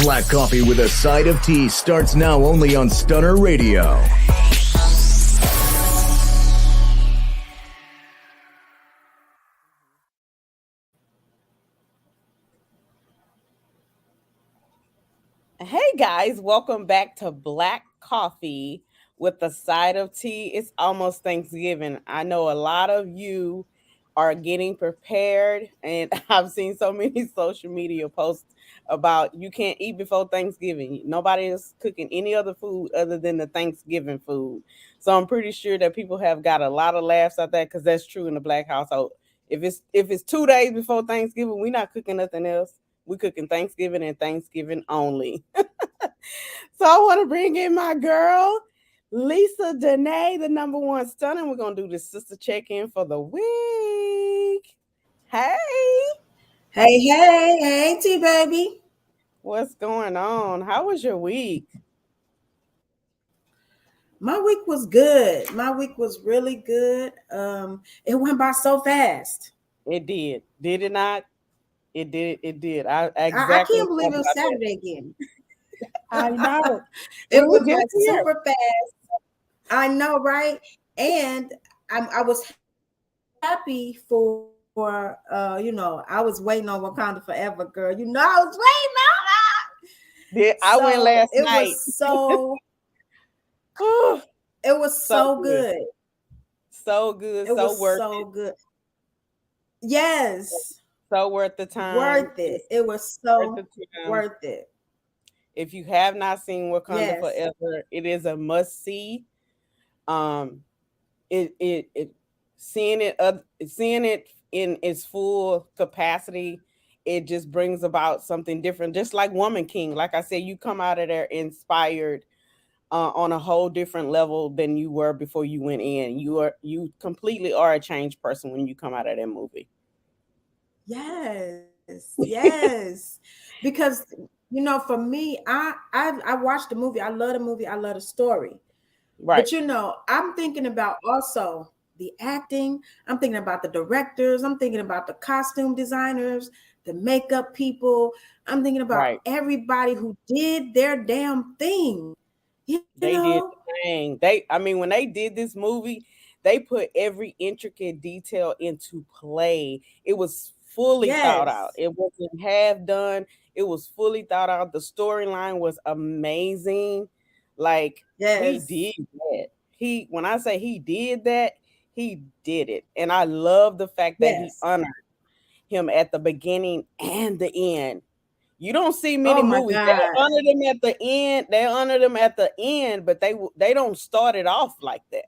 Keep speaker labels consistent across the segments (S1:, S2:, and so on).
S1: Black Coffee with a Side of Tea starts now only on Stunner Radio.
S2: Hey guys, welcome back to Black Coffee with a Side of Tea. It's almost Thanksgiving. I know a lot of you are getting prepared, and I've seen so many social media posts about you can't eat before Thanksgiving. Nobody is cooking any other food other than the Thanksgiving food. So I'm pretty sure that people have got a lot of laughs at that because that's true in the Black household. If it's 2 days before Thanksgiving, we're not cooking nothing else. We're cooking Thanksgiving and Thanksgiving only. So I want to bring in my girl, Lisa Denae, the number one stunner. We're going to do the sister check-in for the week. Hey,
S3: Hey, T-Baby.
S2: what's going on? How was your week?
S3: My week was good. My week was really good. It went by so fast.
S2: It did. Did it not? It did. It did. I
S3: I
S2: exactly
S3: can't believe
S2: thought
S3: it was
S2: about that.
S3: Saturday again.
S2: I know.
S3: It
S2: We were
S3: went by
S2: just here.
S3: super fast. I know, right? And I was happy for I was waiting on Wakanda Forever, girl. I was waiting on
S2: I went
S3: her.
S2: last
S3: So it
S2: night.
S3: was so
S2: Oh,
S3: it was
S2: so
S3: so
S2: good.
S3: good.
S2: So good.
S3: It
S2: So
S3: was
S2: worth
S3: so
S2: it.
S3: good. Yes.
S2: So worth the time.
S3: Worth it. It was
S2: Worth
S3: so
S2: the time.
S3: worth it.
S2: If you have not seen Wakanda
S3: Yes.
S2: Forever, it is a must see. Um, it seeing it in its full capacity, it just brings about something different. Just like Woman King, like I said, you come out of there inspired on a whole different level than you were before you went in. You completely are a changed person when you come out of that movie.
S3: Yes. Because for me, I watched the movie. I love the movie. I love the story.
S2: Right.
S3: But I'm thinking about also the acting. I'm thinking about the directors. I'm thinking about the costume designers, the makeup people. I'm thinking about
S2: Right.
S3: everybody who did their damn thing.
S2: They did the thing. When they did this movie, they put every intricate detail into play. It was fully thought out.
S3: Yes.
S2: It wasn't half done. It was fully thought out. The storyline was amazing. Like he
S3: Yes.
S2: did that. When I say he did that, he did it. And I love the fact that he
S3: Yes.
S2: honored him at the beginning and the end. You don't see many
S3: Oh my
S2: movies. They
S3: God.
S2: honor them at the end. They honor them at the end, but they don't start it off like that.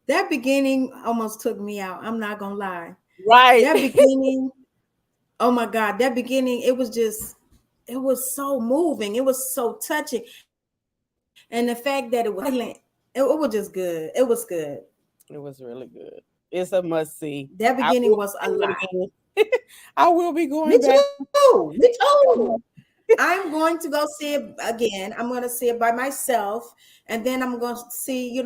S3: That beginning almost took me out. I'm not gonna lie.
S2: Right.
S3: That beginning, oh my God, that beginning, it was so moving. It was so touching. And the fact that it was silent, it was just good. It was good.
S2: It was really good. It's a must see.
S3: That
S2: I
S3: beginning
S2: will
S3: was a
S2: see it
S3: lot.
S2: again. I will be
S3: Me
S2: going back.
S3: too. Me too. I'm going to go see it again. I'm going to see it by myself, and then I'm going to see,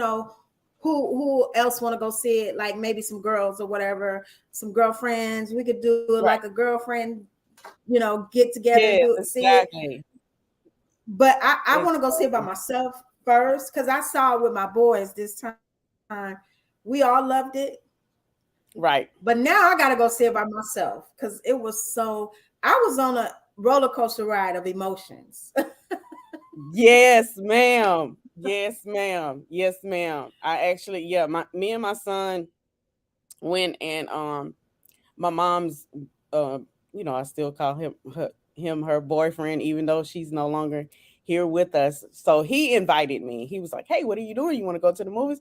S3: who else want to go see it? Like maybe some girls or whatever, some girlfriends. We could do it like
S2: Right.
S3: a girlfriend, get together and
S2: Yes,
S3: see it.
S2: exactly.
S3: But I want to go see it by
S2: Exactly.
S3: myself first because I saw it with my boys this time. We all loved it.
S2: Right.
S3: But now I got to go see it by myself because it was so. I was on a roller coaster ride of emotions.
S2: Yes, ma'am. Yes, ma'am. Yes, ma'am. I actually, yeah, me and my son went and my mom's I still call her boyfriend, even though she's no longer here with us. So he invited me. He was like, "Hey, what are you doing? You want to go to the movies?"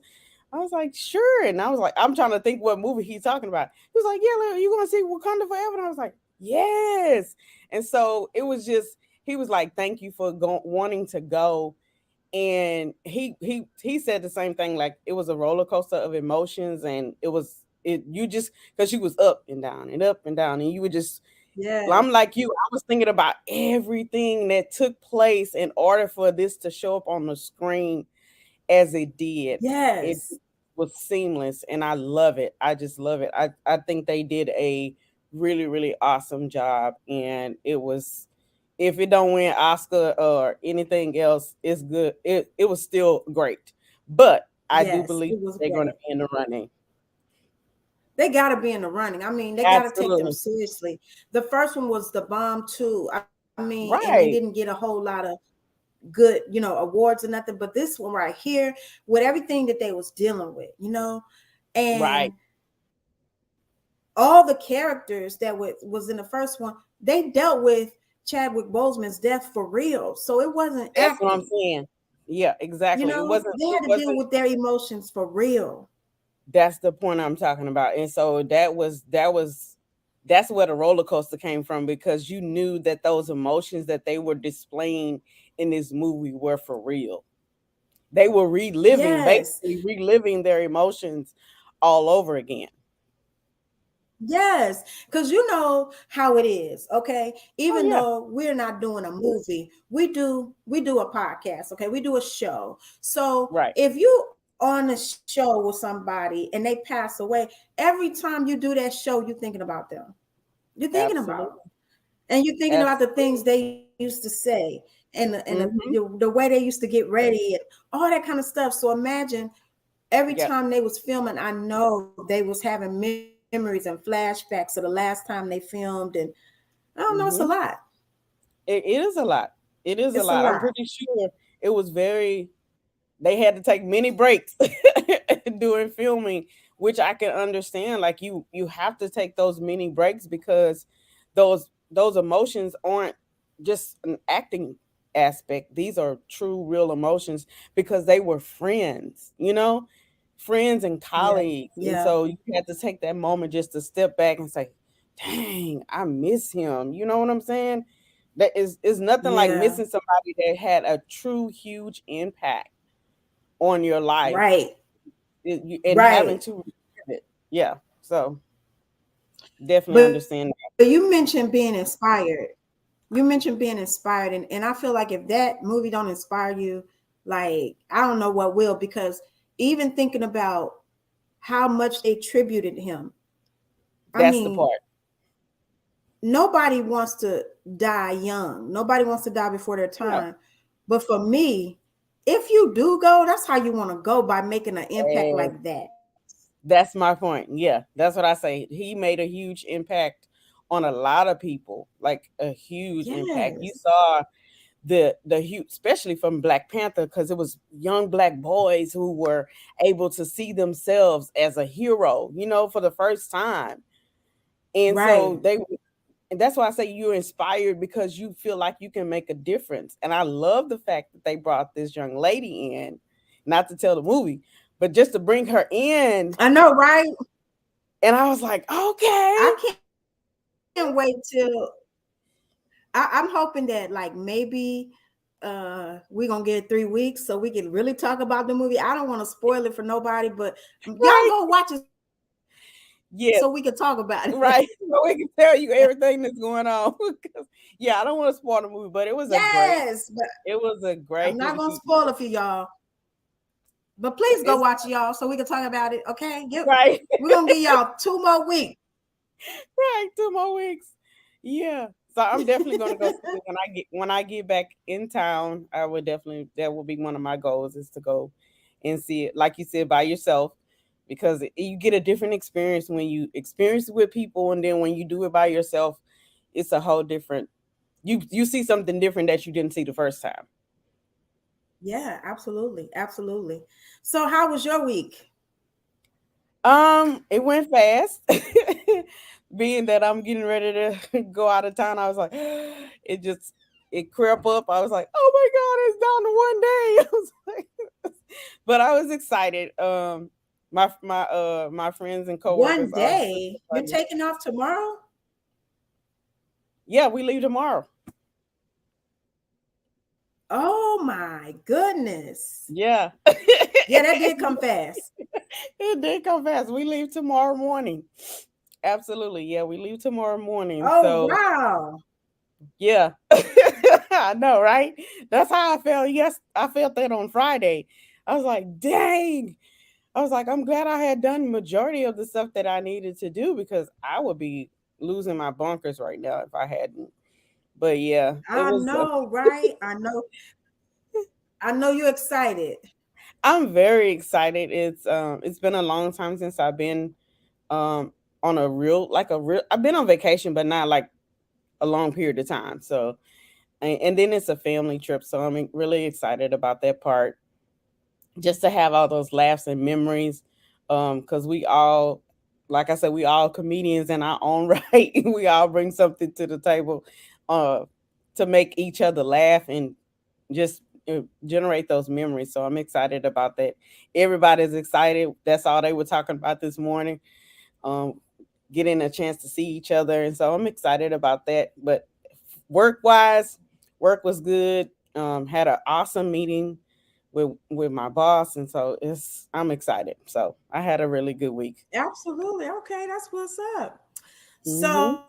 S2: I was like, "Sure." And I was like, I'm trying to think what movie he's talking about. He was like, "Yeah, you going to see Wakanda Forever?" And I was like, "Yes." And so it was just he was like, "Thank you for wanting to go." And he said the same thing, like it was a roller coaster of emotions, and you just because she was up and down and up and down, and you would just I'm
S3: Yes.
S2: like you. I was thinking about everything that took place in order for this to show up on the screen as it did. It
S3: Yes.
S2: was seamless, and I love it. I just love it. I think they did a really, really awesome job, and if it don't win Oscar or anything else, it's good. It was still great, but I do
S3: Yes,
S2: believe
S3: it was
S2: they're going to
S3: great.
S2: be in the running.
S3: They got to be in the running. I mean, they got to take them
S2: Absolutely.
S3: seriously. The first one was the bomb too. I mean, and it didn't
S2: Right.
S3: get a whole lot of good, awards or nothing. But this one right here, with everything that they was dealing with, and
S2: Right.
S3: all the characters that was in the first one, they dealt with Chadwick Boseman's death for real. So it wasn't
S2: That's what I'm
S3: acting.
S2: saying. Yeah, exactly. It wasn't.
S3: They
S2: It
S3: had to deal
S2: wasn't.
S3: with their emotions for real.
S2: That's the point I'm talking about. And so that's where the roller coaster came from, because you knew that those emotions that they were displaying in this movie were for real. They were
S3: Yes.
S2: basically reliving their emotions all over again.
S3: Yes, because you know how it is, okay?
S2: Oh
S3: Even
S2: yeah.
S3: though we're not doing a movie, we do a podcast, okay? We do a show. So
S2: Right.
S3: if you on a show with somebody and they pass away, every time you do that show, you're thinking about them. You're thinking about them.
S2: Absolutely.
S3: And you're thinking about the things
S2: Absolutely.
S3: they used to say and
S2: Mm-hmm.
S3: the way they used to get ready and all that kind of stuff. So imagine every
S2: Yeah.
S3: time they was filming, I know they was having memories and flashbacks of the last time they filmed, and I don't know, it's a
S2: Mm-hmm.
S3: lot.
S2: It is a lot. It is
S3: It's
S2: a
S3: a
S2: lot. I'm
S3: lot.
S2: pretty sure it was very they had to take many breaks during filming, which I can understand. Like you have to take those mini breaks because those emotions aren't just an acting aspect. These are true real emotions because they were friends, friends and
S3: Yeah,
S2: colleagues. And
S3: yeah,
S2: so you had to take that moment just to step back and say, dang, I miss him. You know what I'm saying? That is nothing like
S3: yeah.
S2: missing somebody that had a true huge impact on your life,
S3: Right,
S2: and having
S3: right.
S2: to relive it. Yeah. So definitely
S3: But
S2: understand
S3: you mentioned being inspired. You mentioned being inspired, and I feel like if that movie don't inspire you, like I don't know what will, because even thinking about how much they tributed him.
S2: that.
S3: I
S2: That's the
S3: mean,
S2: part.
S3: nobody wants to die young. Nobody wants to die before their
S2: No.
S3: time. But for me, if you do go, that's how you want to go, by making an impact
S2: And
S3: like that.
S2: that's my point. Yeah. That's what I say. He made a huge impact on a lot of people, like a huge impact. You
S3: Yes.
S2: saw the huge, especially from Black Panther, because it was young Black boys who were able to see themselves as a hero, for the first time. And so
S3: Right.
S2: and that's why I say you're inspired because you feel like you can make a difference. And I love the fact that they brought this young lady in, not to tell the movie, but just to bring her in.
S3: I know, right?
S2: And I was like, okay.
S3: I can't wait till I'm hoping that like maybe we're gonna get 3 weeks so we can really talk about the movie. I don't want to spoil it for nobody, but y'all
S2: Right.
S3: go watch it so we can talk about it.
S2: Yeah. Right. So we can tell you everything that's going on. 'Cause, yeah, I don't want to spoil the movie, but
S3: Yes, but
S2: it was a
S3: I'm
S2: great
S3: not gonna
S2: movie.
S3: spoil it for y'all. But please go
S2: It's
S3: watch y'all so we can talk about it. Okay.
S2: right.
S3: We're gonna give y'all 2 more weeks.
S2: Right, 2 more weeks. Yeah. So I'm definitely gonna go see it when I get back in town. I would definitely that will be one of my goals is to go and see it, like you said, by yourself, because you get a different experience when you experience it with people, and then when you do it by yourself, it's a whole different. You see something different that you didn't see the first time.
S3: Yeah, absolutely. Absolutely. So how was your week?
S2: It went fast. Being that I'm getting ready to go out of town, I was like, it crept up. I was like, oh my god, it's down to one day. I was like, but I was excited. My friends and
S3: One
S2: coworkers are super
S3: day. You're
S2: excited.
S3: taking off tomorrow?
S2: Yeah, we leave tomorrow.
S3: Oh my goodness.
S2: Yeah.
S3: Yeah, that did come fast.
S2: It did come fast. We leave tomorrow morning. Absolutely. Yeah, we leave tomorrow morning.
S3: Oh
S2: So
S3: wow.
S2: yeah. I know, right? That's how I felt. Yes, I felt that on Friday. I was like, dang. I was like, I'm glad I had done majority of the stuff that I needed to do because I would be losing my bunkers right now if I hadn't. But yeah, it
S3: I
S2: was.
S3: know, right? I know you're excited.
S2: I'm very excited. It's been a long time since I've been um on a real like a real. I've been on vacation, but not like a long period of time. So and then it's a family trip, so I'm really excited about that part. Just to have all those laughs and memories, because we all, like I said, we all comedians in our own right. We all bring something to the table, uh, to make each other laugh and just generate those memories. So I'm excited about that. Everybody's excited. That's all they were talking about this morning. Um, Getting a chance to see each other, and so I'm excited about that. But work wise, work was good. Had an awesome meeting with my boss, and so I'm excited. So I had a really good week.
S3: Absolutely. Okay, that's what's up.
S2: Hmm.
S3: So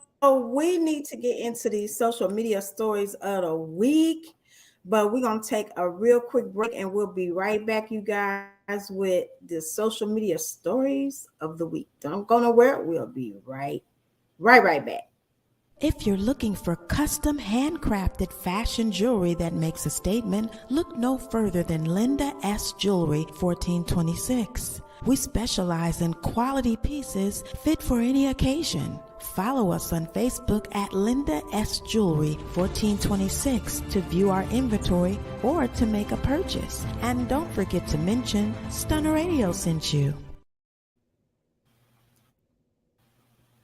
S3: we need to get into these social media stories of the week, but we're gonna take a real quick break and we'll be right back, you guys, with the social media stories of the week. Don't go nowhere. We'll be right back.
S4: If you're looking for custom handcrafted fashion jewelry that makes a statement, look no further than Linda S. Jewelry 1426. We specialize in quality pieces fit for any occasion. Follow us on Facebook at Linda S. Jewelry 1426 to view our inventory or to make a purchase. And don't forget to mention Stunner Radio sent you.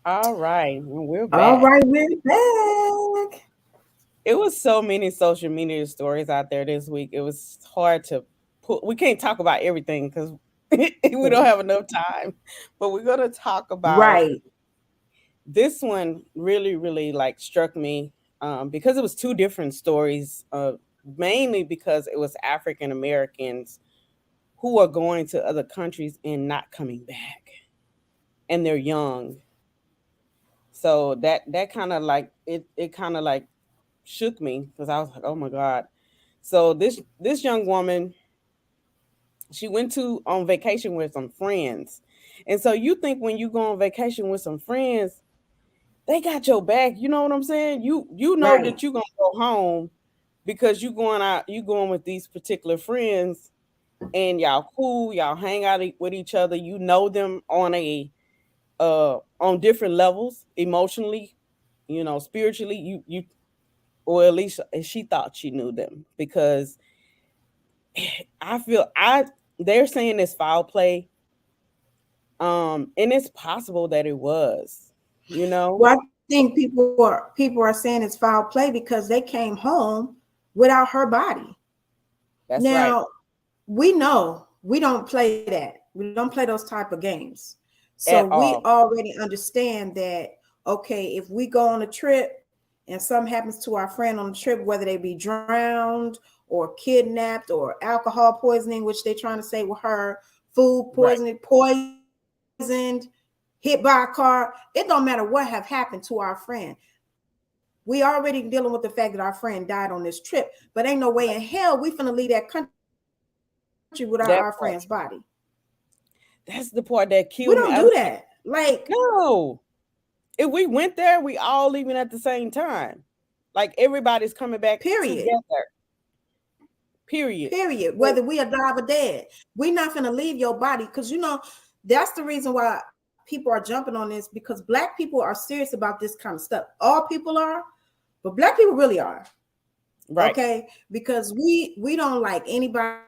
S2: All right, we're
S3: All
S2: back.
S3: right, we're back.
S2: It was so many social media stories out there this week. It was hard to put. We can't talk about everything because we don't have enough time. But we're gonna talk about
S3: Right.
S2: this one. Really, really like struck me, because it was two different stories. Mainly because it was African Americans who are going to other countries and not coming back, and they're young. So that kind of like it kind of like shook me because I was like, oh my god. So this young woman, she went to on vacation with some friends, and so you think when you go on vacation with some friends, they got your back. You know what I'm saying? You know
S3: Right.
S2: that you're gonna go home because you going with these particular friends, and y'all cool, y'all hang out with each other. You know them on different levels, emotionally, spiritually. You or at least she thought she knew them because I feel I they're saying it's foul play, and it's possible that it was, you know.
S3: Well, I think people are saying it's foul play because they came home without her body.
S2: That's right.
S3: Now, we know we don't play that. We don't play those type of games. So
S2: At
S3: we
S2: all.
S3: already understand that, okay, if we go on a trip and something happens to our friend on the trip, whether they be drowned or kidnapped or alcohol poisoning, which they're trying to say with her, food
S2: Right.
S3: poisoning, poisoned, hit by a car, it don't matter what have happened to our friend. We already dealing with the fact that our friend died on this trip, but ain't no way in hell we finna leave that country without our friend's body.
S2: That part. That's the part that
S3: We
S2: killed
S3: don't
S2: me.
S3: do
S2: I was
S3: that.
S2: like,
S3: Like,
S2: no. If we went there, we all leaving at the same time. Like everybody's coming back
S3: period.
S2: together. Period.
S3: Period.
S2: But
S3: Whether we alive or dead, we not gonna leave your body because that's the reason why people are jumping on this because black people are serious about this kind of stuff. All people are, but black people really are.
S2: right.
S3: Okay, because we don't like anybody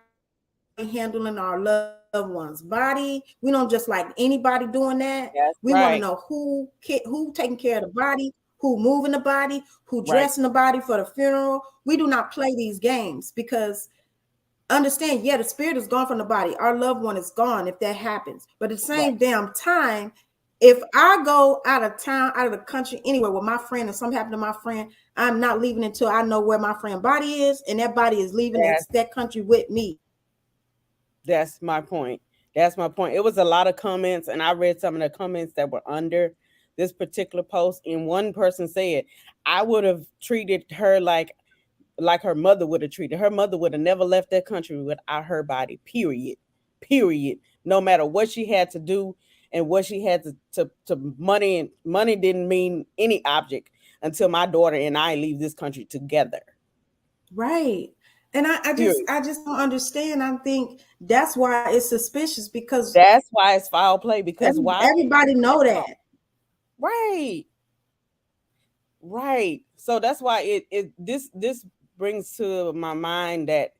S3: handling our loved one's body. We don't just like anybody doing that. We want to know
S2: That's
S3: who
S2: right.
S3: taking care of the body, who moving the body, who dressing the
S2: Right.
S3: body for the funeral. We do not play these games because understand, yeah, the spirit is gone from the body. Our loved one is gone if that happens. But at the same
S2: Right.
S3: damn time, if I go out of town, out of the country, anywhere with my friend and something happened to my friend, I'm not leaving until I know where my friend body is, and that body is leaving
S2: That's
S3: that country with me.
S2: that's my point. That's my point. It was a lot of comments, and I read some of the comments that were under this particular post. And one person said, "I would have treated her like her mother would have treated. Her mother would have never left that country without her body. Period. Period. No matter what she had to do and what she had to money, and money didn't mean any object until my daughter and I leave this country together.
S3: Right. And I just don't understand. I think that's why it's suspicious, because
S2: that's why it's foul play, because
S3: everybody know that.
S2: Right. Right. So that's why this brings to my mind that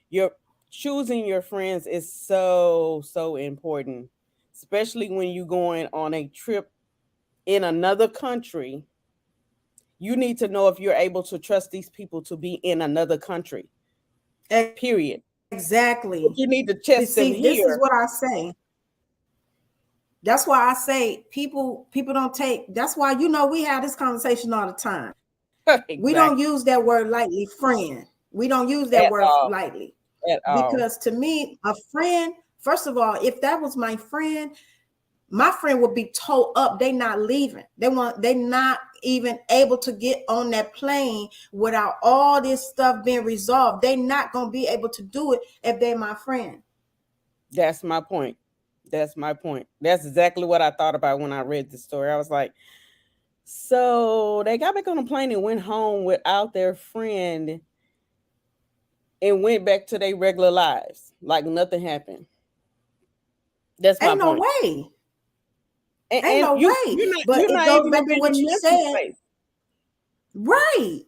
S2: you're choosing your friends is so important, especially when you're going on a trip in another country. You need to know if you're able to trust these people to be in another country. Period.
S3: Exactly.
S2: But you need to test them here.
S3: This is what I say. That's why I say people don't take. That's why, we have this conversation all the time. Exactly. We don't use that word lightly, friend. We don't use that word lightly.
S2: At all.
S3: Because to me, a friend, first of all, if that was my friend would be towed up. They not leaving. They not even able to get on that plane without all this stuff being resolved. They not going to be able to do it if they're my friend.
S2: That's my point. That's my point. That's exactly what I thought about when I read the story. I was like, so they got back on the plane and went home without their friend and went back to their regular lives like nothing happened. That's my point.
S3: Ain't no way.
S2: Ain't no way.
S3: But it goes back to what you said. Right.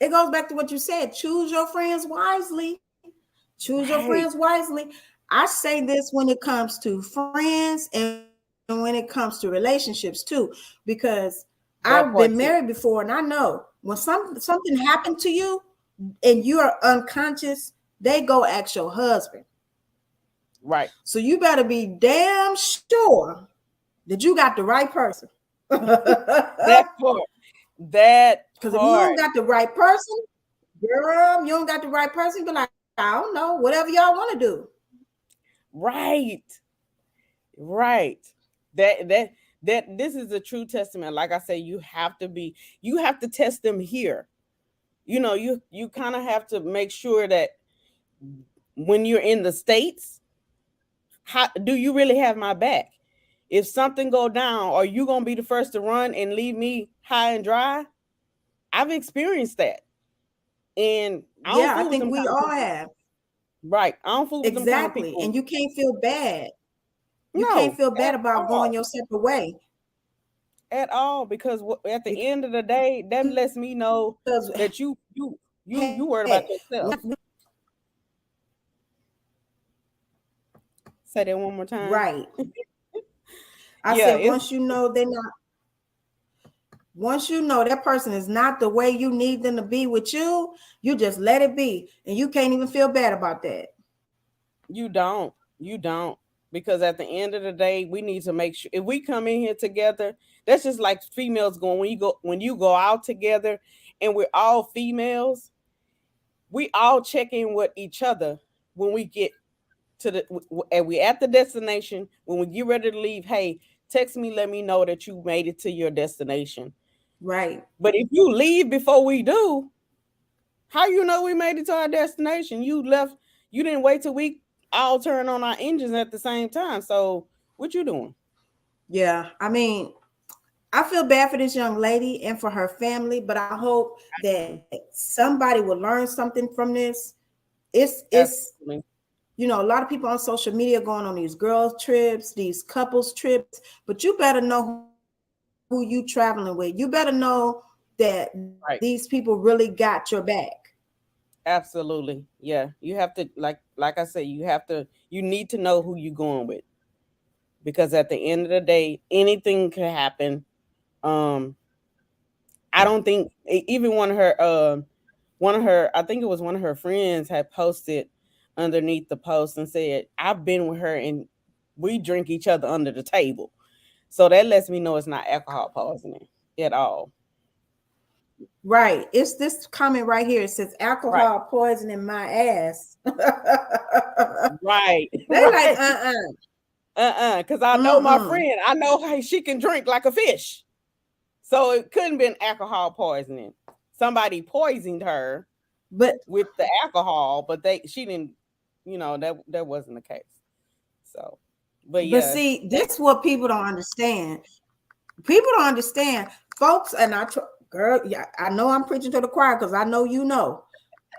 S3: It goes back to what you said. Choose your friends wisely. Choose your friends wisely. I say this when it comes to friends and when it comes to relationships too, because I've been married before, and I know when something happened to you and you are unconscious, they go ask your husband.
S2: Right.
S3: So you better be damn sure that you got the right person.
S2: That part.
S3: Because if you don't got the right person, girl, you don't got the right person, be like, I don't know, whatever y'all want to do.
S2: Right. That this is a true testament. Like I say, you have to test them here. You kind of have to make sure that when you're in the States, do you really have my back? If something go down, are you going to be the first to run and leave me high and dry? I've experienced that. And
S3: I think we all have.
S2: Right. I don't fool with them kind of people.
S3: And you can't feel bad. You can't feel bad about going your separate way.
S2: At all, because at the end of the day, that lets me know that you worried about yourself. Say that one more time.
S3: Right. I said, once you know that person is not the way you need them to be with you, you just let it be. And you can't even feel bad about that.
S2: You don't. Because at the end of the day, we need to make sure if we come in here together, that's just like females going, when you go out together and we're all females, we all check in with each other when we get and we at the destination. When we get ready to leave, hey, text me, let me know that you made it to your destination.
S3: Right.
S2: But if you leave before we do, how you know we made it to our destination? You didn't wait till we all turn on our engines at the same time. So what you doing?
S3: Yeah, I mean, I feel bad for this young lady and for her family, but I hope that somebody will learn something from this. It's
S2: Absolutely.
S3: A lot of people on social media going on these girls trips, these couples trips, but you better know who you traveling with. You better know that these people really got your back.
S2: Absolutely. Yeah. You have to, like I said, you need to know who you're going with, because at the end of the day, anything could happen. I don't think even one of her, I think it was one of her friends had posted underneath the post and said, I've been with her and we drink each other under the table. So that lets me know it's not alcohol poisoning at all.
S3: Right. It's this comment right here. It says alcohol poisoning my ass.
S2: Right.
S3: They're like,
S2: because I know my friend. I know how she can drink like a fish. So it couldn't been alcohol poisoning. Somebody poisoned her with the alcohol, but she didn't, that wasn't the case. So, but see,
S3: this is what people don't understand. People don't understand, folks, and girl, yeah, I know I'm preaching to the choir because I know you know.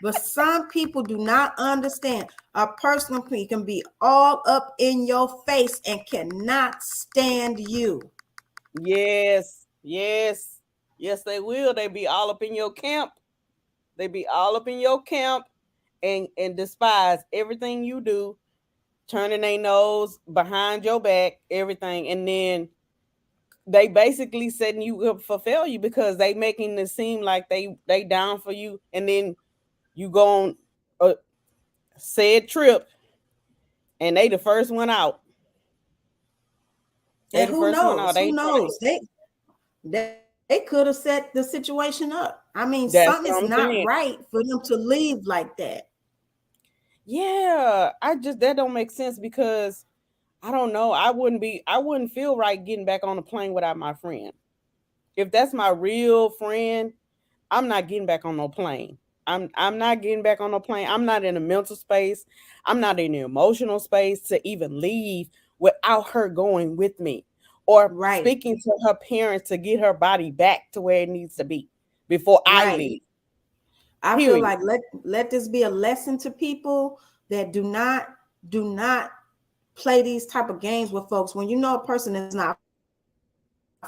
S3: But some people do not understand. A person can be all up in your face and cannot stand you.
S2: Yes, yes, yes, they will. They be all up in your camp. They be all up in your camp and despise everything you do, turning their nose behind your back, everything, and then they basically setting you up for failure because they making it seem like they down for you, and then you go on a said trip and they the first one out. They
S3: And
S2: the
S3: who
S2: first one out.
S3: knows?
S2: They
S3: Who
S2: ain't
S3: knows? They could have set the situation up. I mean,
S2: that's
S3: something
S2: what
S3: is
S2: I'm
S3: not
S2: saying.
S3: right for them to leave like that.
S2: Yeah, that don't make sense because I don't know. I wouldn't feel right getting back on the plane without my friend. If that's my real friend, I'm not getting back on no plane. I'm not getting back on no plane. I'm not in a mental space. I'm not in the emotional space to even leave without her going with me or
S3: Right,
S2: speaking to her parents to get her body back to where it needs to be before I
S3: right.
S2: leave.
S3: I feel
S2: Period.
S3: like let this be a lesson to people that do not play these type of games with folks. When you know a person is not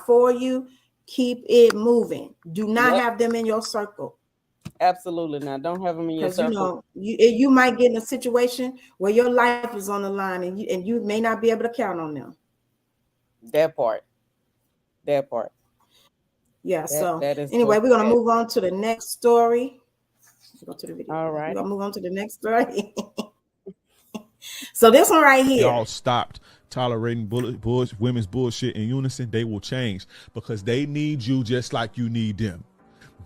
S3: for you, keep it moving. Do not
S2: Yep,
S3: have them in your circle.
S2: absolutely not. Don't have them in your
S3: Because you
S2: circle.
S3: know you might get in a situation where your life is on the line and you may not be able to count on them.
S2: That part. That part.
S3: Yeah, so
S2: That is
S3: anyway,
S2: just
S3: we're gonna
S2: that.
S3: move on to the next story. Let's go to the video.
S2: All
S3: We're
S2: righty.
S3: gonna move on to the next story. So this one right
S5: Y'all
S3: here.
S5: stopped tolerating women's bullshit in unison, they will change because they need you just like you need them.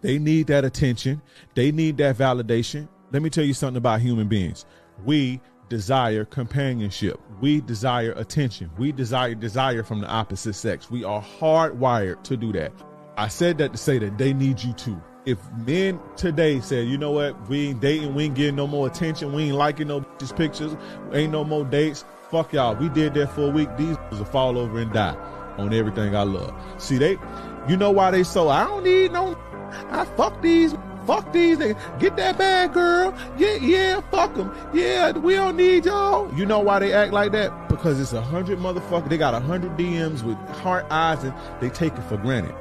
S5: They need that attention. They need that validation. Let me tell you something about human beings. We desire companionship. We desire attention. We desire from the opposite sex. We are hardwired to do that. I said that to say that they need you too. If men today said, you know what, we ain't dating, we ain't getting no more attention, we ain't liking no pictures, ain't no more dates, fuck y'all. We did that for a week. These will fall over and die on everything I love. See, you know why they so, I don't need no, I fuck these niggas. Get that bag, girl. Yeah, fuck them. Yeah, we don't need y'all. You know why they act like that? Because it's 100 motherfuckers. They got 100 DMs with heart eyes and they take it for granted.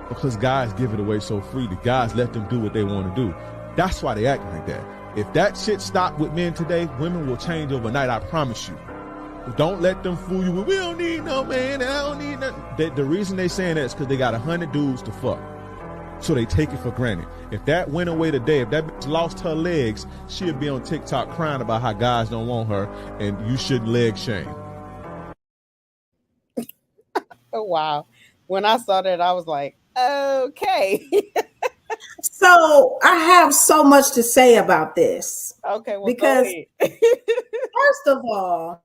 S5: Because guys give it away so free. The guys let them do what they want to do. That's why they act like that. If that shit stopped with men today, women will change overnight, I promise you. Don't let them fool you with, we don't need no man, I don't need nothing. The reason they saying that is because they got 100 dudes to fuck. So they take it for granted. If that went away today, if that bitch lost her legs, she'd be on TikTok crying about how guys don't want her and you shouldn't leg shame.
S2: Oh wow. When I saw that, I was like, okay.
S3: So I have so much to say about this
S2: Okay, well go
S3: because
S2: ahead.
S3: first of all,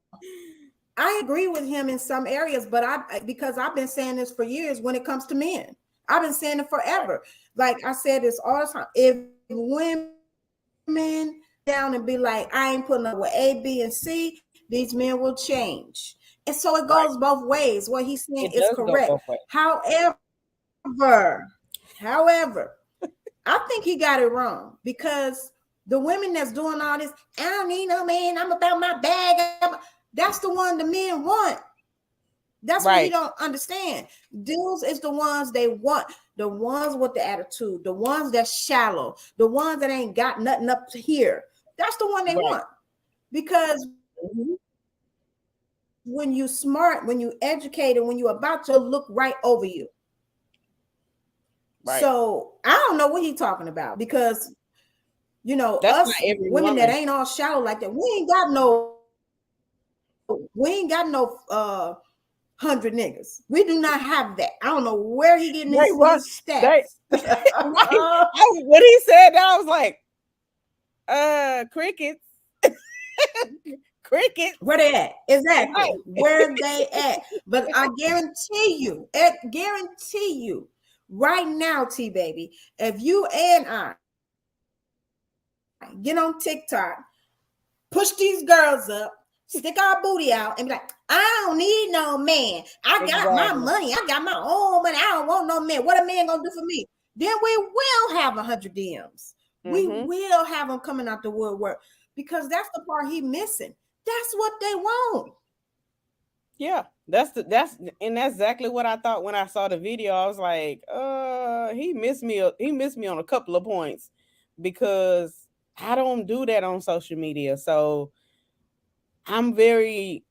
S3: I agree with him in some areas, but because I've been saying this for years when it comes to men. I've been saying it forever. Like I said this all the time. If women down and be like, I ain't putting up with A, B, and C, these men will change. And so it goes both ways. What he's saying
S2: It
S3: is
S2: does go
S3: correct.
S2: both ways.
S3: However, I think he got it wrong because the women that's doing all this, I don't need no man, I'm about my bag. That's the one the men want. That's what he don't understand. Dudes is the ones they want, the ones with the attitude, the ones that's shallow, the ones that ain't got nothing up to here. That's the one they want. Because when you smart, when you educated, when you about to look right over you. Right. So I don't know what he's talking about because you know
S2: That's
S3: us women that ain't all shallow like that. We ain't got no 100 niggas. We do not have that. I don't know where he getting his stats.
S2: When he said that, I was like, crickets. Crickets.
S3: Where they at? Exactly. Where they at? But I guarantee you, right now, T-Baby, if you and I get on TikTok, push these girls up, stick our booty out and be like, I don't need no man. I got my money. I got my own money. I don't want no man. What a man gonna do for me? Then we will have 100 DMs. We will have them coming out the woodwork, because that's the part he missing. That's what they want.
S2: Yeah, that's exactly what I thought when I saw the video. I was like, he missed me on a couple of points, because I don't do that on social media. So I'm I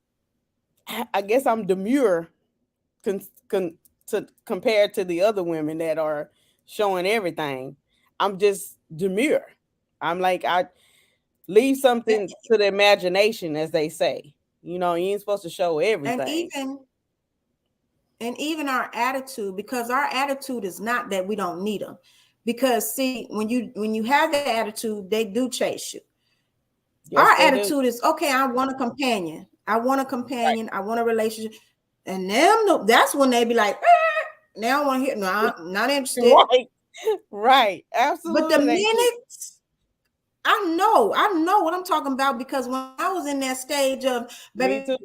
S2: guess I'm demure compared to the other women that are showing everything. I'm just demure. I'm like, I leave something to the imagination, as they say. You ain't supposed to show everything.
S3: And even our attitude, because our attitude is not that we don't need them. Because see, when you have that attitude, they do chase you. Yes, our attitude is, okay, I want a companion. I want a relationship. And them, that's when they be like, now I want to hear, no, I'm not interested.
S2: Right. Absolutely.
S3: But the minute I know what I'm talking about, because when I was in that stage of, baby,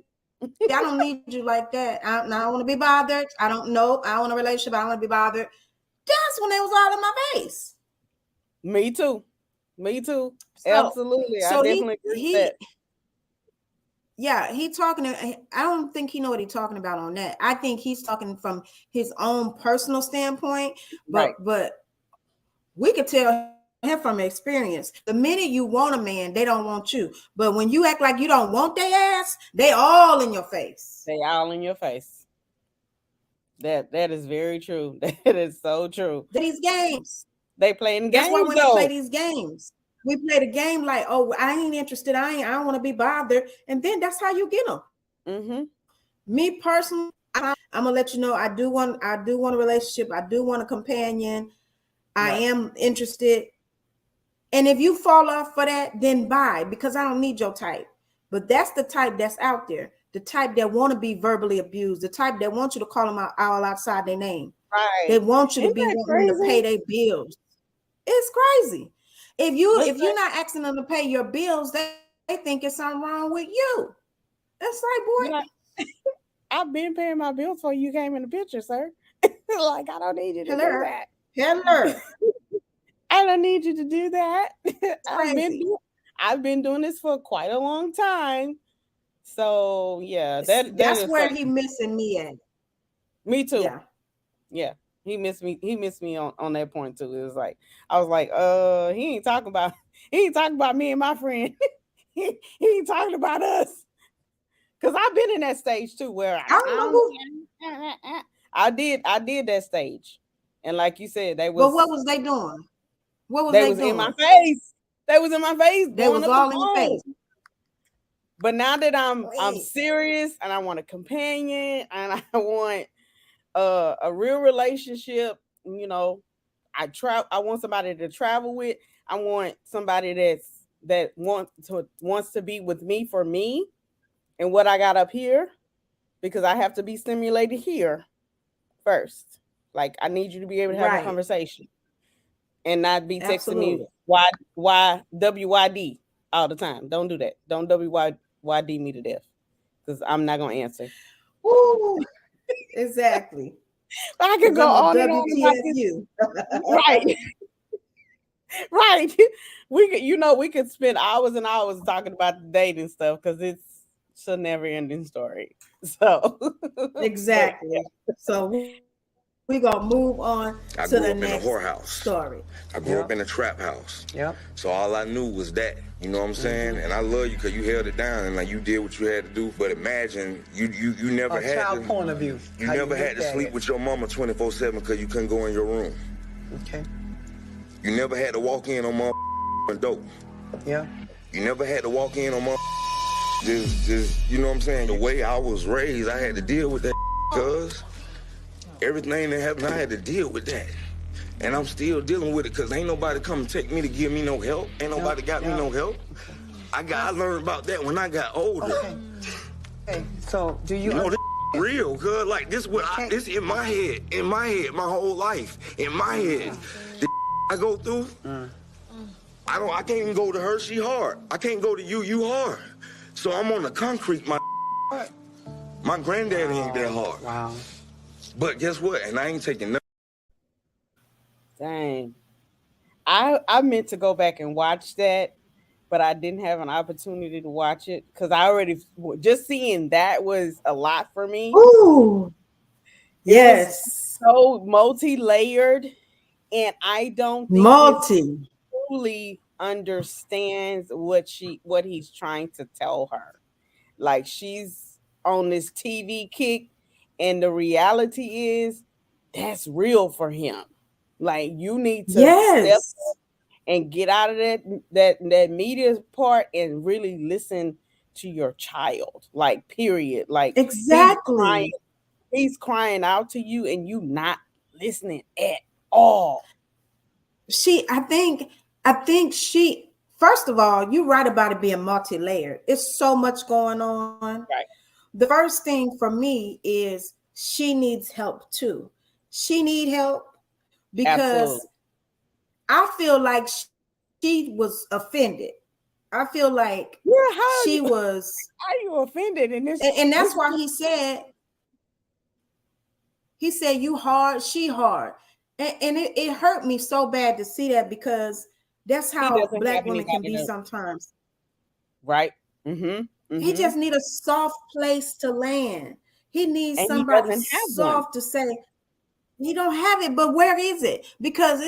S3: I don't need you like that. I don't want to be bothered. I don't want a relationship. I don't want to be bothered. That's when they was all in my face.
S2: Me too. Absolutely.
S3: So
S2: I definitely agree with that.
S3: Yeah, I don't think he know what he's talking about on that. I think he's talking from his own personal standpoint, but we could tell him from experience. The minute you want a man, they don't want you. But when you act like you don't want their ass, they all in your face.
S2: They all in your face. That is very true. That is so true.
S3: These games.
S2: They playing games.
S3: That's why when they play these games, we play the game like, oh, I ain't interested. I don't want to be bothered. And then that's how you get them. Mm-hmm. Me personally, I'm gonna let you know, I do want a relationship. I do want a companion. I am interested. And if you fall off for that, then bye, because I don't need your type. But that's the type that's out there. The type that want to be verbally abused. The type that want you to call them out all outside their name. Right. They want you to be wanting to pay their bills. It's crazy. If you're not asking them to pay your bills, they think it's something wrong with you. It's like, boy,
S2: I've been paying my bills before you came in the picture, sir. Like, I don't need you to do that.
S3: Hello.
S2: I don't need you to do that. I've been doing this for quite a long time. So yeah, that's
S3: where he missing me at.
S2: Me too. Yeah. He missed me on that point too. It was like, I was like, he ain't talking about me and my friend. he ain't talking about us. Cause I've been in that stage too, where I did that stage. And like you said, they was.
S3: But what was they doing? What was
S2: they
S3: doing?
S2: in my face. They was in my face.
S3: They was all in your face.
S2: But now that I'm serious and I want a companion and I want a real relationship, I want somebody to travel with. I want somebody that wants to be with me for me and what I got up here, because I have to be stimulated here first. Like, I need you to be able to have a conversation and not be texting me WYD all the time. Don't do that. Don't WYD me to death, because I'm not gonna answer.
S3: Ooh, exactly.
S2: I could go on and on about this. Right. Right. We could spend hours and hours talking about the dating stuff, because it's a never ending story. So
S3: exactly. So we're gonna move on to the next story.
S6: I grew up in a trap house. Yep. So all I knew was that. You know what I'm saying? And I love you because you held it down and like you did what you had to do. But imagine you never had
S7: child point of view.
S6: You never had to sleep with your mama 24/7 because you couldn't go in your room.
S7: Okay.
S6: You never had to walk in on my dope.
S7: Yeah.
S6: You never had to walk in on my just you know what I'm saying? The way I was raised, I had to deal with that because everything that happened, I had to deal with that. And I'm still dealing with it because ain't nobody come take me to give me no help. Ain't nobody got me no help. I learned about that when I got older.
S7: Okay. So do you
S6: know this real, cuz like this this in my head, my whole life. In my head. The I go through, I can't even go to her, she hard. I can't go to you hard. So I'm on the concrete, my granddaddy ain't that hard.
S7: Wow.
S6: But guess what? And I ain't taking nothing.
S2: Dang. I meant to go back and watch that, but I didn't have an opportunity to watch it because I already just seeing that was a lot for me.
S3: Ooh.
S2: It
S3: Yes.
S2: was so multi-layered, and I don't think
S3: Multi.
S2: he fully understands what he's trying to tell her. Like she's on this TV kick, and the reality is that's real for him. Like you need to step
S3: Yes.
S2: and get out of that media part and really listen to your child. Like period. Like
S3: Exactly.
S2: he's crying out to you and you not listening at all.
S3: I think she, first of all, you're right about it being multi-layered. It's so much going on.
S2: Right.
S3: The first thing for me is she needs help too. She need help because
S2: Absolutely.
S3: I feel like she was offended. I feel like she was.
S2: How you offended in this?
S3: And that's why he said you hard, she hard. And it hurt me so bad to see that because that's how Black women can be sometimes.
S2: Right. Mm-hmm.
S3: He just need a soft place to land. He needs somebody soft to say, he don't have it, but where is it? Because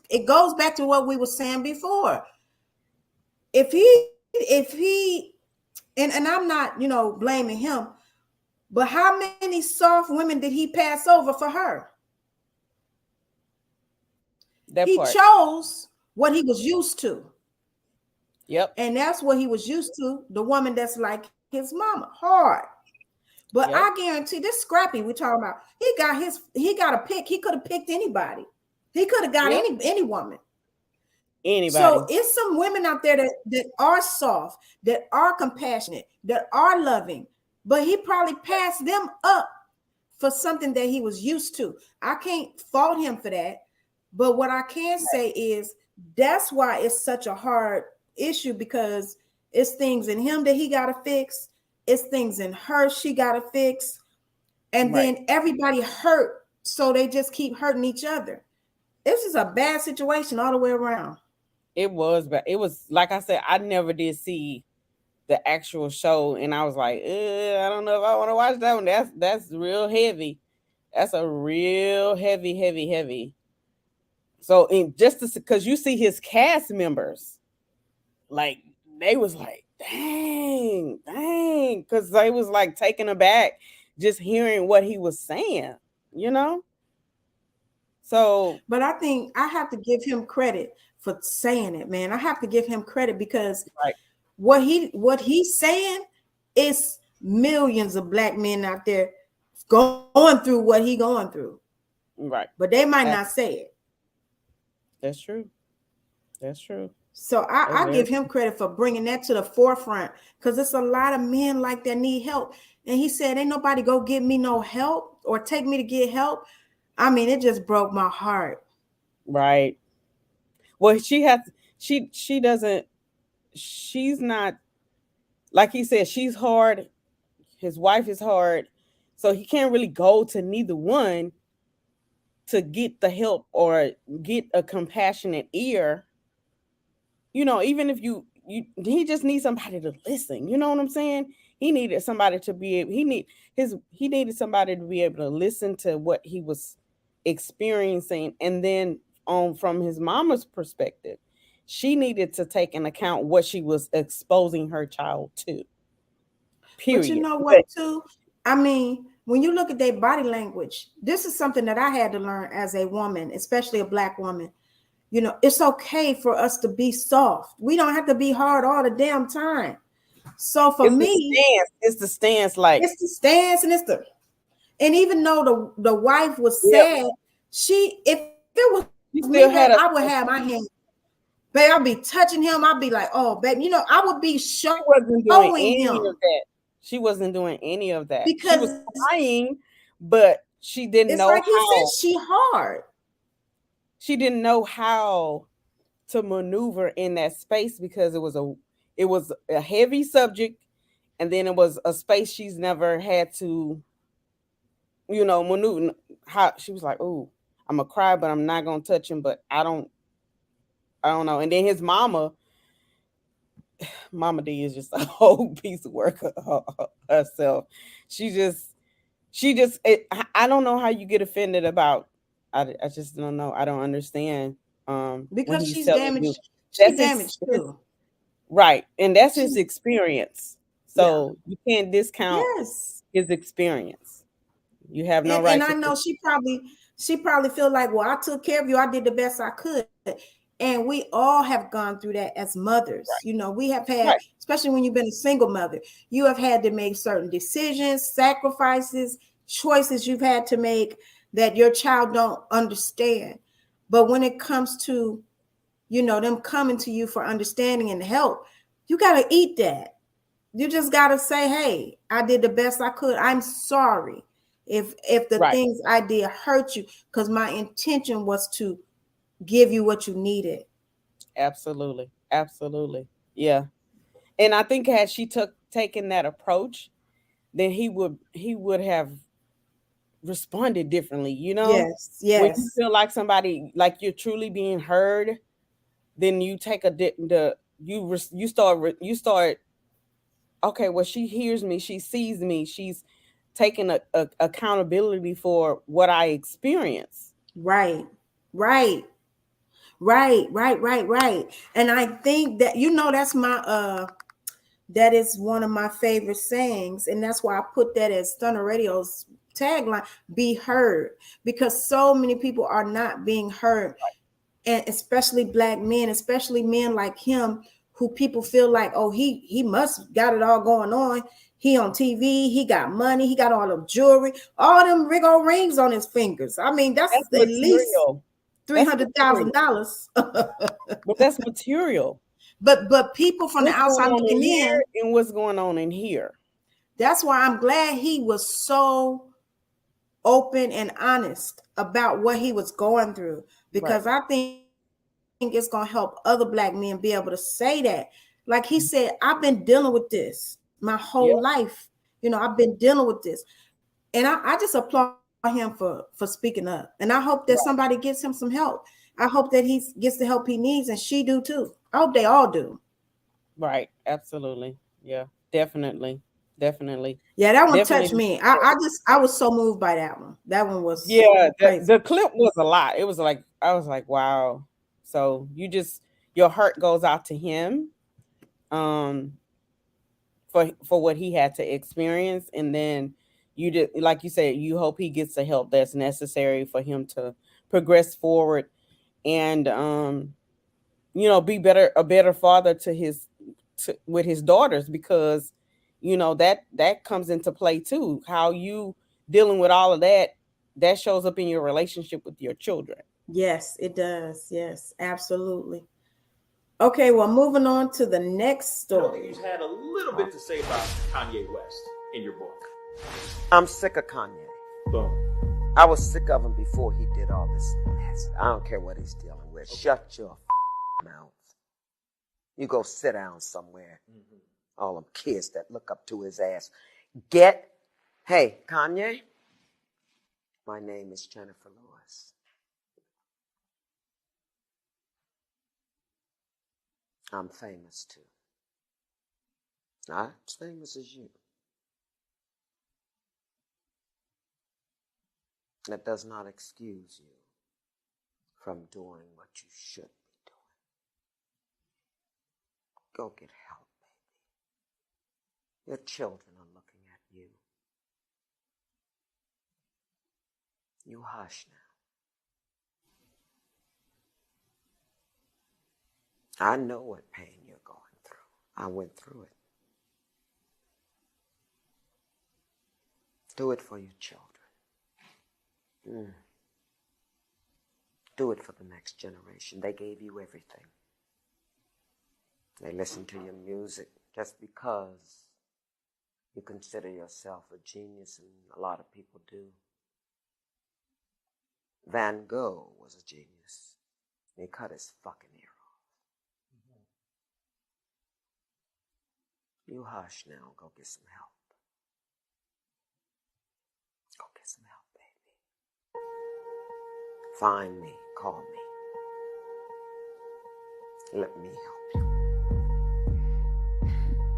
S3: it goes back to what we were saying before. If he and I'm not, blaming him, but how many soft women did he pass over for her? He chose what he was used to.
S2: Yep.
S3: And that's what he was used to, the woman that's like his mama, hard. But I guarantee this Scrappy we're talking about, he got a pick. He could have picked anybody. He could have got any woman.
S2: Anybody.
S3: So it's some women out there that are soft, that are compassionate, that are loving, but he probably passed them up for something that he was used to. I can't fault him for that. But what I can say is that's why it's such a hard issue, because it's things in him that he got to fix. It's things in her she got to fix. And then everybody hurt. So they just keep hurting each other. This is a bad situation all the way around.
S2: It was bad. It was, like I said, I never did see the actual show. And I was like, I don't know if I want to watch that one. That's real heavy. That's a real heavy. So because you see his cast members, like they was like, dang, because they was like taken aback just hearing what he was saying, So,
S3: but I think I have to give him credit for saying it, man. I have to give him credit because what he's saying is millions of Black men out there going through what he going through,
S2: right?
S3: But they might not say it.
S2: That's true.
S3: So I give him credit for bringing that to the forefront, because it's a lot of men like that need help. And he said, ain't nobody go get me no help or take me to get help. I mean, it just broke my heart.
S2: Right. Well, she's not, like he said, she's hard. His wife is hard. So he can't really go to neither one to get the help or get a compassionate ear. Even if he just needs somebody to listen. You know what I'm saying? He needed somebody to be able, he needed somebody to be able to listen to what he was experiencing. And then from his mama's perspective, she needed to take into account what she was exposing her child to. Period.
S3: But you know what, too? I mean, when you look at their body language, this is something that I had to learn as a woman, especially a Black woman. It's okay for us to be soft. We don't have to be hard all the damn time. So for me,
S2: it's the stance, like
S3: it's the stance, and even though the wife was sad, if it was me, I would have my hand. Babe, I'd be touching him. I'd be like, oh, babe, I would be showing him.
S2: She wasn't doing any of that
S3: because
S2: she was crying, but she didn't know.
S3: Like he said, she hard.
S2: She didn't know how to maneuver in that space because it was a heavy subject. and then it was a space she's never had to, maneuver. How she was like, "Oh, I'm gonna cry, but I'm not gonna touch him." But I don't know. And then his Mama D is just a whole piece of work herself. She just, I don't know how you get offended about. I just don't know. I don't understand. When
S3: Because
S2: he's
S3: she's
S2: telling you
S3: damaged. She
S2: that's
S3: damaged too.
S2: right, and that's his
S3: She,
S2: experience.
S3: yeah.
S2: So you can't discount
S3: Yes.
S2: his experience. You have no
S3: And
S2: right
S3: I
S2: to.
S3: know she probably feel like, well, I took care of you. I did the best I could. And we all have gone through that as mothers.
S2: Right,
S3: We have had,
S2: right,
S3: especially when you've been a single mother, you have had to make certain decisions, sacrifices, choices you've had to make that your child don't understand. But when it comes to, them coming to you for understanding and help, you got to eat that. You just got to say, hey, I did the best I could. I'm sorry if the
S2: right.
S3: things I did hurt you, because my intention was to give you what you needed.
S2: Absolutely, absolutely, yeah. And I think had she taken that approach, then he would have responded differently.
S3: Yes,
S2: When you
S3: yes,
S2: feel like somebody, like you're truly being heard, then you take you start. Okay, well, she hears me, she sees me, she's taking a accountability for what I experience.
S3: right, right, right. And I think that that's my that is one of my favorite sayings, and that's why I put that as Stunner Radio's tagline: "Be heard," because so many people are not being heard, and especially Black men, especially men like him, who people feel like, oh, he must got it all going on. He on TV, he got money, he got all the jewelry, all them Rigo rings on his fingers. I mean, that's
S2: That's
S3: at least
S2: material.
S3: three
S2: That's
S3: hundred thousand
S2: material.
S3: dollars.
S2: But that's material.
S3: But people from the
S2: What's going
S3: outside
S2: on in
S3: looking in,
S2: here and what's going on in here?
S3: that's why I'm glad he was so open and honest about what he was going through,
S2: Right.
S3: because I think it's going to help other Black men be able to say that. Like he said, I've been dealing with this my
S2: Yeah.
S3: whole life. I've been dealing with this. And I just applaud him for speaking up. And I hope that
S2: Right.
S3: somebody gives him some help. I hope that he gets the help he needs, and she do too. I hope they all do.
S2: Right. Absolutely. Yeah. Definitely. Definitely.
S3: Yeah, that one touched
S2: Definitely.
S3: me. I was so moved by that one. That one was
S2: Yeah.
S3: crazy.
S2: The clip was a lot. It was like I was like, wow. So your heart goes out to him. Um, for what he had to experience, and then you did, like you said, you hope he gets the help that's necessary for him to progress forward, and be a better father with his daughters, because that comes into play too. How you dealing with all of that shows up in your relationship with your children.
S3: Yes, it does. Yes, absolutely. Okay, well, moving on to the next story.
S8: You had a little bit to say about Kanye West in your book.
S9: I'm sick of Kanye.
S8: Boom.
S9: I was sick of him before he did all this mess. I don't care what he's dealing with. Shut your mouth. You go sit down somewhere. All them kids that look up to his ass. Hey, Kanye, my name is Jennifer Lewis. I'm famous too. Not as famous as you. That does not excuse you from doing what you should be doing. Go get help, baby. Your children are looking at you. You hush now. I know what pain you're going through. I went through it. Do it for your children. Do it for the next generation. They gave you everything. They listen to your music just because you consider yourself a genius, and a lot of people do. Van Gogh was a genius. He cut his fucking ear off. You hush now. Go get some help. Go get some help, baby. Find me. Call me. Let me help you.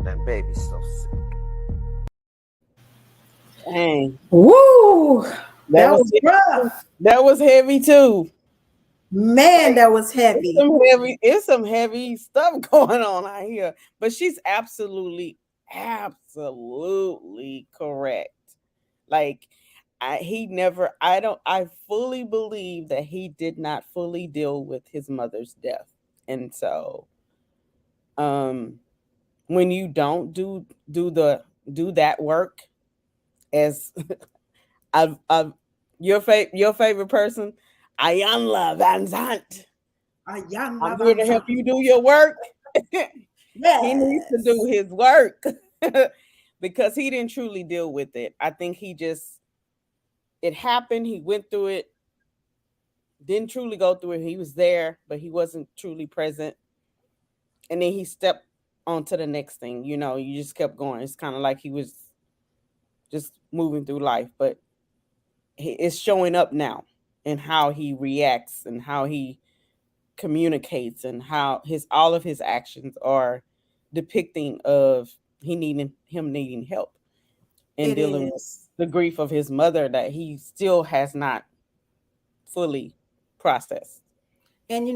S9: That baby's so sick.
S2: Dang.
S3: Woo! That
S2: was
S3: was rough.
S2: That was heavy too.
S3: Man, that was heavy.
S2: It's some heavy stuff going on out here. But she's absolutely correct. Like I fully believe that he did not fully deal with his mother's death. And so when you don't do that work, as I've your favorite person, Ayanla Van Zant. I'm here to help you do your work.
S3: Yes.
S2: He needs to do his work because he didn't truly deal with it. I think it happened. He went through it, didn't truly go through it. He was there, but he wasn't truly present. And then he stepped on to the next thing. You know, you just kept going. It's kind of like he was just moving through life, but it's showing up now in how he reacts and how he communicates and how all of his actions are depicting of him needing help and dealing with the grief of his mother that he still has not fully processed.
S3: And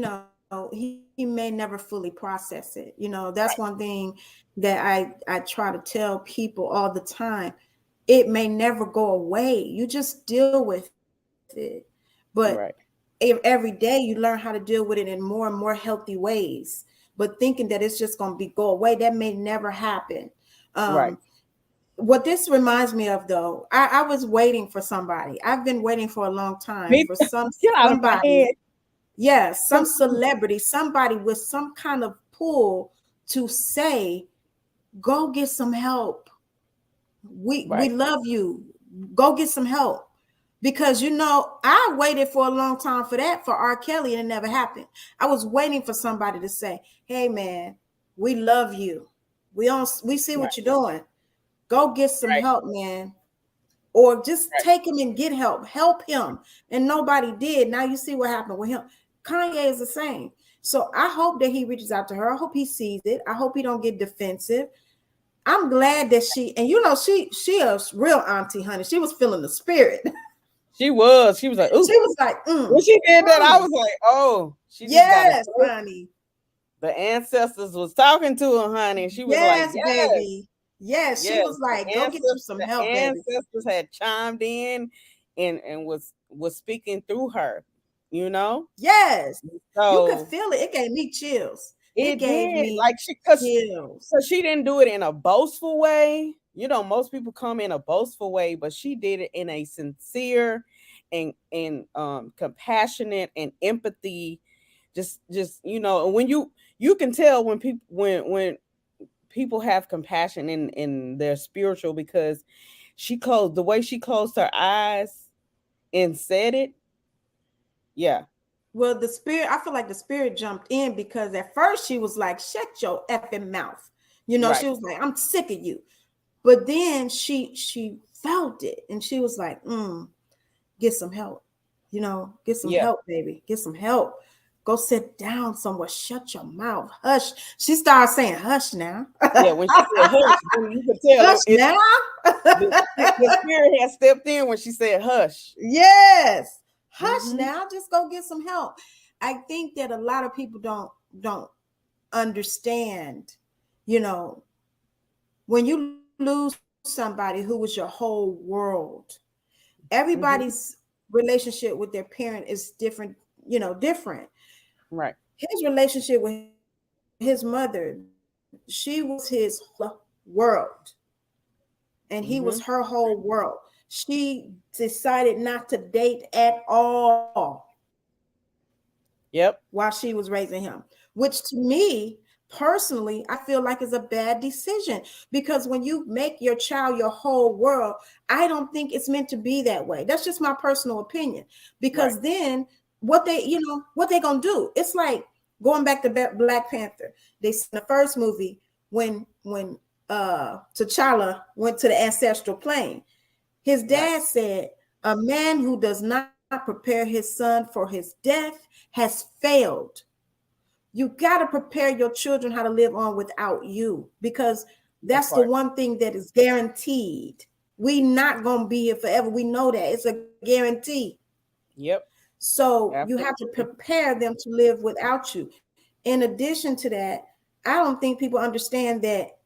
S3: he may never fully process it. That's one thing that I try to tell people all the time. It may never go away. You just deal with it. But every day you learn how to deal with it in more and more healthy ways. But thinking that it's just going to go away, that may never happen. What this reminds me of, though, I was waiting for somebody. I've been waiting for a long time for somebody. Yes, some celebrity, somebody with some kind of pull to say, go get some help. We love you. Go get some help. Because, I waited for a long time for that for R. Kelly, and it never happened. I was waiting for somebody to say, hey, man, we love you. We see what you're doing. Go get some help, man. Or just take him and get help. Help him. And nobody did. Now you see what happened with him. Kanye is the same. So I hope that he reaches out to her. I hope he sees it. I hope he don't get defensive. I'm glad that she a real auntie, honey. She was feeling the spirit.
S2: She was like, ooh.
S3: She was like,
S2: when she did that, I was like, oh,
S3: yes, honey.
S2: The ancestors was talking to her, honey. She was like, yes,
S3: baby. Yes, she was like, go get you some help, baby.
S2: Ancestors had chimed in and was speaking through her,
S3: Yes.
S2: So,
S3: you could feel it. It gave me chills.
S2: It gave me chills. So she didn't do it in a boastful way. Most people come in a boastful way, but she did it in a sincere and compassionate and empathy. Just and when you can tell when people have compassion in their spiritual, because the way she closed her eyes and said it. Yeah.
S3: Well, the spirit, I feel like the spirit jumped in, because at first she was like, shut your effing mouth. She was like, I'm sick of you. But then she felt it, and she was like, get some help. Get some help, baby. Get some help. Go sit down somewhere. Shut your mouth. Hush. She started saying, hush now.
S2: Yeah, when she said hush, you could tell.
S3: Hush now.
S2: The spirit had stepped in when she said hush.
S3: Yes. Hush now. Just go get some help. I think that a lot of people don't understand, when you lose somebody who was your whole world, everybody's relationship with their parent is different, different.
S2: Right.
S3: His relationship with his mother, she was his world, and he was her whole world. She decided not to date at all.
S2: Yep.
S3: While she was raising him, which to me personally, I feel like is a bad decision, because when you make your child your whole world, I don't think it's meant to be that way. That's just my personal opinion, because then what they gonna do? It's like going back to Black Panther. They said in the first movie, when T'Challa went to the ancestral plane. His dad said, a man who does not prepare his son for his death has failed. You got to prepare your children how to live on without you, because that's the one thing that is guaranteed. We not going to be here forever. We know that. It's a guarantee.
S2: Yep.
S3: So you have to prepare them to live without you. In addition to that, I don't think people understand that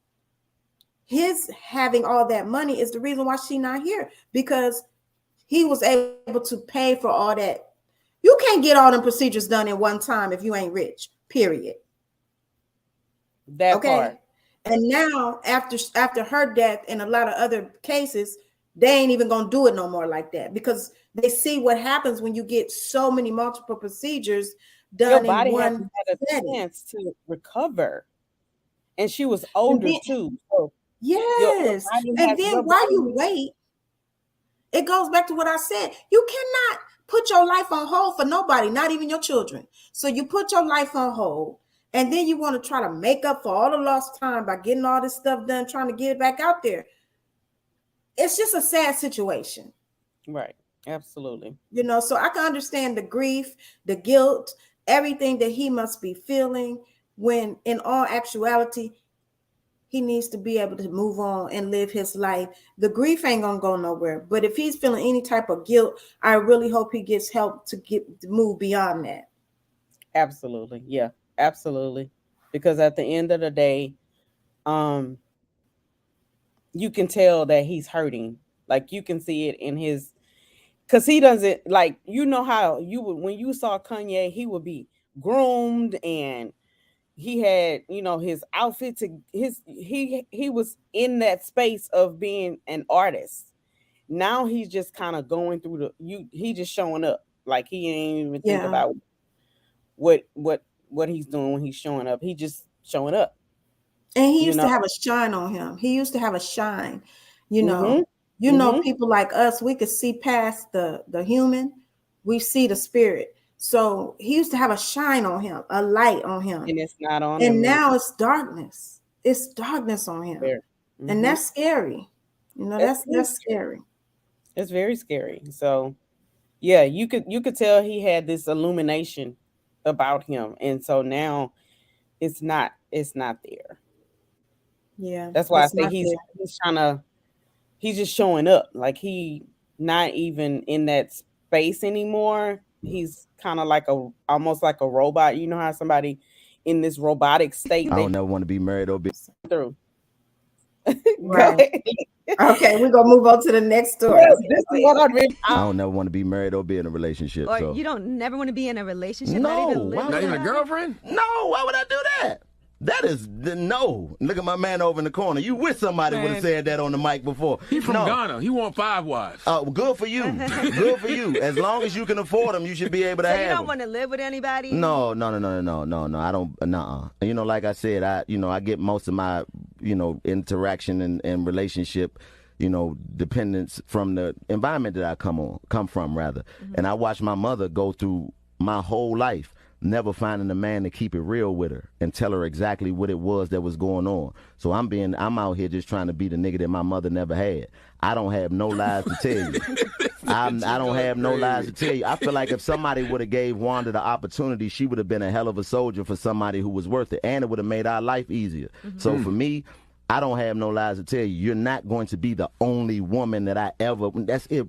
S3: his having all that money is the reason why she's not here, because he was able to pay for all that. You can't get all them procedures done in one time if you ain't rich, period.
S2: That part.
S3: And now after her death and a lot of other cases, they ain't even gonna do it no more like that, because they see what happens when you get so many multiple procedures done
S2: Your body
S3: in one
S2: hasn't had a chance to recover, and she was older too. So
S3: yes, and then while you wait, it goes back to what I said. You cannot put your life on hold for nobody, not even your children. So you put your life on hold, and then you want to try to make up for all the lost time by getting all this stuff done, trying to get it back out there. It's just a sad situation.
S2: Right. Absolutely.
S3: You know, so I can understand the grief, the guilt, everything that he must be feeling, when in all actuality, he needs to be able to move on and live his life. The grief ain't gonna go nowhere. But if he's feeling any type of guilt, I really hope he gets help to move beyond that.
S2: Absolutely. Yeah, absolutely. Because at the end of the day, you can tell that he's hurting. Like, you can see it in his, because he doesn't, like, you know how you would, when you saw Kanye, he would be groomed, and he had, you know, his outfit to his, he was in that space of being an artist. Now he's just kind of going through he just showing up. Like, he ain't even think about what he's doing when he's showing up. He just showing up.
S3: And he used to have a shine on him. He used to have a shine, you know. You know, people like us, we could see past the human. We see the spirit. So he used to have a shine on him, a light on him.
S2: And it's not on him.
S3: And now it's darkness. It's darkness on him. And that's scary. You know, that's scary.
S2: It's very scary. So yeah, you could tell he had this illumination about him. And so now it's not there.
S3: Yeah.
S2: That's why I say he's just showing up. Like, he not even in that space anymore. He's kind of like almost like a robot. You know how somebody in this robotic state.
S10: I don't never want to be married or be
S2: through.
S3: Right. Okay, we're gonna move on to the next story.
S10: I don't never want to be married or be in a relationship.
S11: Or
S10: so.
S11: you don't never want to be in a relationship?
S10: No,
S11: not even
S10: a girlfriend? No, why would I do that? That is no. Look at my man over in the corner. You wish somebody would have said that on the mic before.
S12: He from Ghana. He want 5 wives.
S10: Oh, good for you. Good for you. As long as you can afford them, you should be able to have them.
S11: So you don't want to live with anybody?
S10: No. I don't. Nuh-uh. You know, like I said, I get most of my, interaction and relationship, dependence from the environment that I come from rather. Mm-hmm. And I watched my mother go through my whole life, never finding a man to keep it real with her and tell her exactly what it was that was going on. So I'm out here just trying to be the nigga that my mother never had. I don't have no lies to tell you. I don't have no lies to tell you. I feel like if somebody would have gave Wanda the opportunity, she would have been a hell of a soldier for somebody who was worth it, and it would have made our life easier. Mm-hmm. So for me, I don't have no lies to tell you. You're not going to be the only woman that I ever. That's it.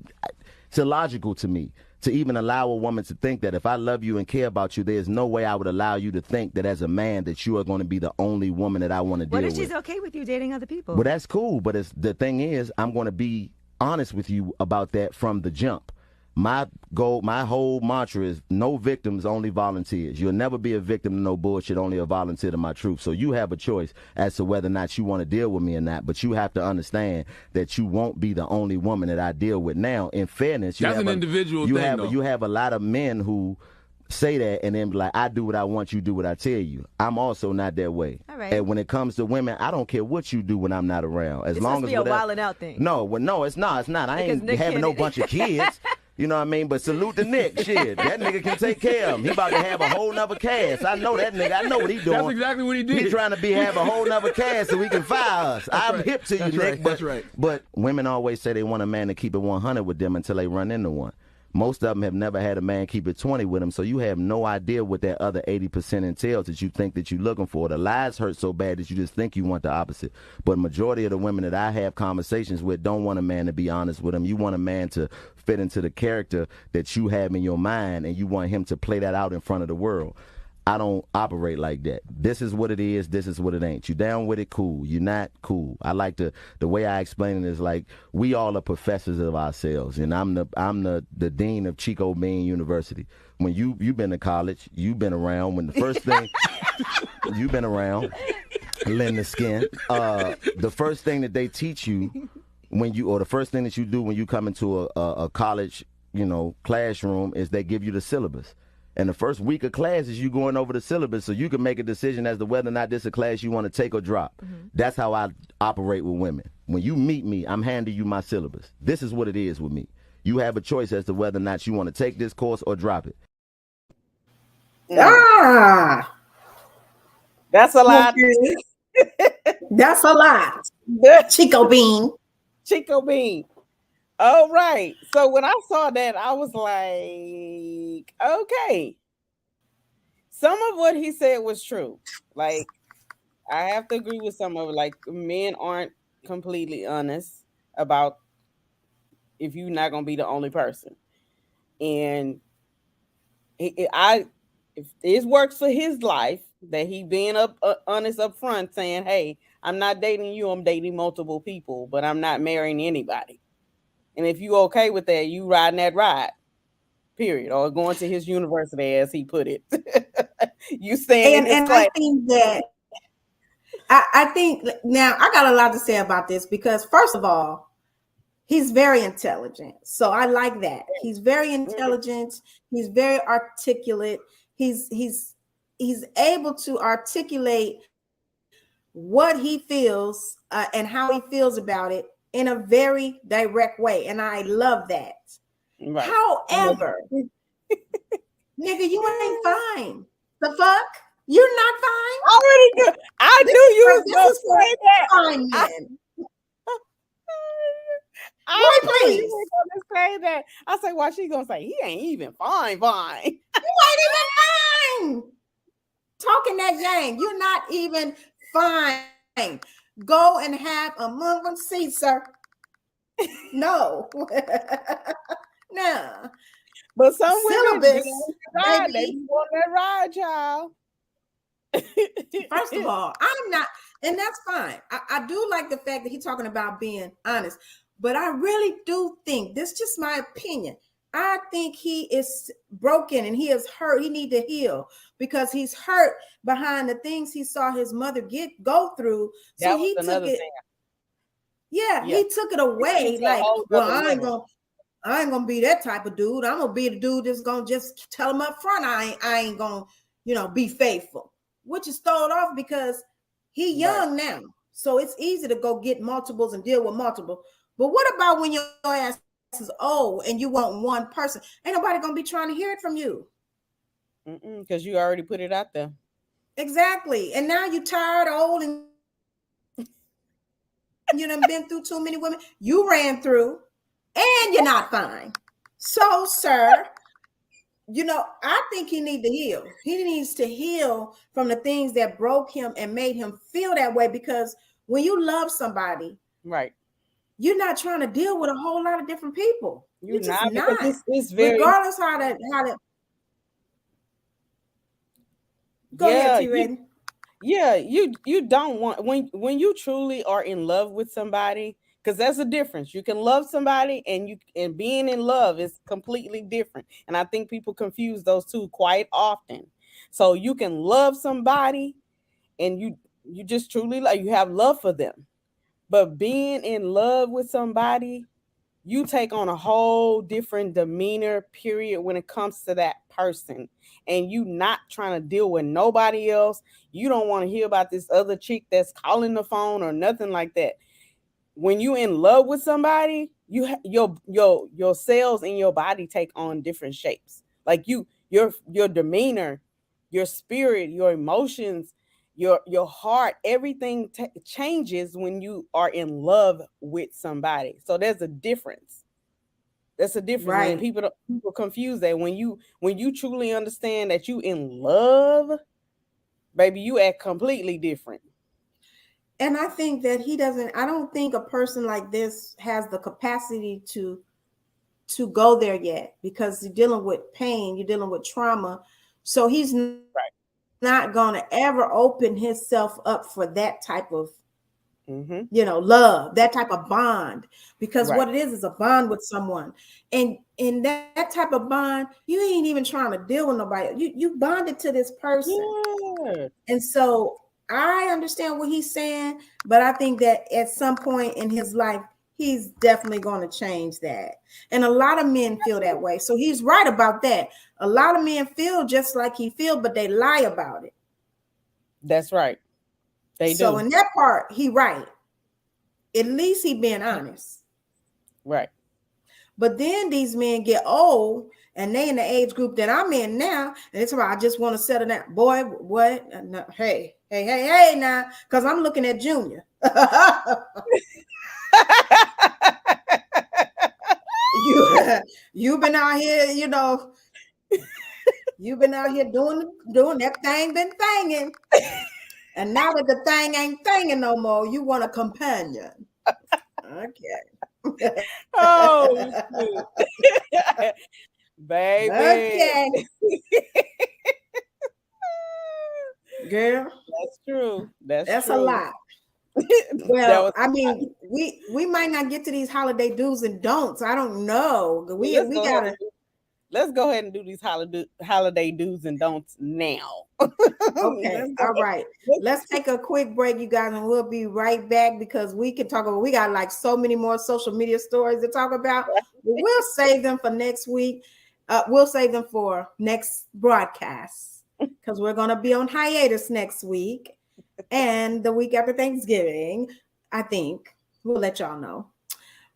S10: It's illogical to me to even allow a woman to think that if I love you and care about you, there's no way I would allow you to think that as a man that you are going to be the only woman that I want to deal with.
S11: What if she's okay with you dating other people?
S10: Well, that's cool, but the thing is, I'm going to be honest with you about that from the jump. My whole mantra is no victims, only volunteers. You'll never be a victim to no bullshit, only a volunteer to my truth. So you have a choice as to whether or not you want to deal with me or not, but you have to understand that you won't be the only woman that I deal with. Now, in fairness, you have a lot of men who say that and then be like, I do what I want, you do what I tell you. I'm also not that way.
S11: All right.
S10: And when it comes to women, I don't care what you do when I'm not around. As long as
S11: a wilding out thing.
S10: No, it's not. I ain't having no bunch of kids. You know what I mean? But salute to Nick. Shit, that nigga can take care of him. He about to have a whole nother cast. I know that nigga. I know what he doing.
S12: That's exactly what he did.
S10: He trying to have a whole nother cast so he can fire us. I'm hip to you,
S12: That's
S10: Nick.
S12: right. That's right.
S10: But women always say they want a man to keep it 100 with them until they run into one. Most of them have never had a man keep it 20 with them, so you have no idea what that other 80% entails that you think that you're looking for. The lies hurt so bad that you just think you want the opposite. But majority of the women that I have conversations with don't want a man to be honest with them. You want a man to fit into the character that you have in your mind, and you want him to play that out in front of the world. I don't operate like that. This is what it is. This is what it ain't. You down with it? Cool. You not? Cool. I like the way I explain it is like we all are professors of ourselves, and I'm the dean of Chico Bean University. When you've been to college, you've been around. When the first thing you've been around, lend the skin. The first thing that they teach you the first thing that you do when you come into a college, classroom is they give you the syllabus. And the first week of class is you going over the syllabus so you can make a decision as to whether or not this is a class you want to take or drop. Mm-hmm. That's how I operate with women. When you meet me, I'm handing you my syllabus. This is what it is with me. You have a choice as to whether or not you want to take this course or drop it.
S3: Ah!
S2: That's a lot.
S3: That's a lot. Chico Bean.
S2: Chico Bean. All right. So when I saw that, I was like, okay. Some of what he said was true. Like, I have to agree with some of it. Like, men aren't completely honest about if you're not going to be the only person. And if this works for his life, that he being honest up front, saying, hey, I'm not dating you, I'm dating multiple people, but I'm not marrying anybody. And if you okay with that, you riding that ride, period, or going to his university, as he put it. You staying in his class.
S3: I think now I got a lot to say about this because first of all, he's very intelligent. So I like that. He's very intelligent. He's very articulate. He's able to articulate what he feels and how he feels about it in a very direct way. And I love that. Right. However, nigga, you ain't fine. The fuck? You're not fine?
S2: I already knew. I knew you was going to say that.
S3: Fine, man.
S2: I knew you were going to say that. I said, why she going to say, he ain't even fine.
S3: You ain't even fine. Talking that game. You're not even fine. Go and have a mungum seat, sir. No. No.
S2: But some women
S3: syllabus,
S2: they want that ride, y'all.
S3: First of all, I'm not, and that's fine. I do like the fact that he's talking about being honest, but I really do think, this is just my opinion, I think he is broken and he is hurt. He needs to heal because he's hurt behind the things he saw his mother go through. So he took it. Yeah, he took it away. Like, well, I ain't gonna be that type of dude. I'm gonna be the dude that's gonna just tell him up front I ain't gonna, be faithful. Which is thrown off because he young now. So it's easy to go get multiples and deal with multiple. But what about when your ass is old and you want one person? Ain't nobody gonna be trying to hear it from you.
S2: Because you already put it out there.
S3: Exactly. And now you tired, old, and you done been through too many women. You ran through, and you're not fine. So, sir, I think he needs to heal. He needs to heal from the things that broke him and made him feel that way. Because when you love somebody,
S2: right,
S3: you're not trying to deal with a whole lot of different people. You're just not.
S2: It's very,
S3: regardless how to. Go ahead, T-Baby.
S2: You don't want when you truly are in love with somebody, because there's a difference. You can love somebody and being in love is completely different. And I think people confuse those two quite often. So you can love somebody and you just truly you have love for them. But being in love with somebody, you take on a whole different demeanor, period, when it comes to that person. And you not trying to deal with nobody else. You don't want to hear about this other chick that's calling the phone or nothing like that. When you in love with somebody, your cells in your body take on different shapes. Like your demeanor, your spirit, your emotions, your heart, everything changes when you are in love with somebody. So there's a difference. That's a difference,
S3: Right.
S2: and people confuse that. When you truly understand that you in love, baby, you act completely different.
S3: And I think that I don't think a person like this has the capacity to go there yet, because you're dealing with pain, you're dealing with trauma. So he's not going to ever open himself up for that type of, love, that type of bond, because what it is a bond with someone. And in that type of bond, you ain't even trying to deal with nobody. You bonded to this person.
S2: Yeah.
S3: And so I understand what he's saying, but I think that at some point in his life, he's definitely going to change that. And a lot of men feel that way. So he's right about that. A lot of men feel just like he feels, but they lie about it.
S2: That's right. They
S3: so
S2: do.
S3: In that part, he right. At least he being honest.
S2: Right.
S3: But then these men get old, and they in the age group that I'm in now, and it's about I just want to settle that. Boy, what? No, hey, now, because I'm looking at Junior. You've been out here, you've been out here doing that thing, been thanging. And now that the thing ain't thanging no more, you want a companion. Okay.
S2: Oh, baby.
S3: Okay. Girl.
S2: That's true. That's
S3: true. A lot. Well, I mean, we might not get to these holiday do's and don'ts. I don't know.
S2: Let's go ahead and do these holiday do's and don'ts now.
S3: Okay. All right. Let's take a quick break, you guys, and we'll be right back, because we got like so many more social media stories to talk about. We'll save them for next week. We'll save them for next broadcast, because we're going to be on hiatus next week and the week after Thanksgiving. I think we'll let y'all know.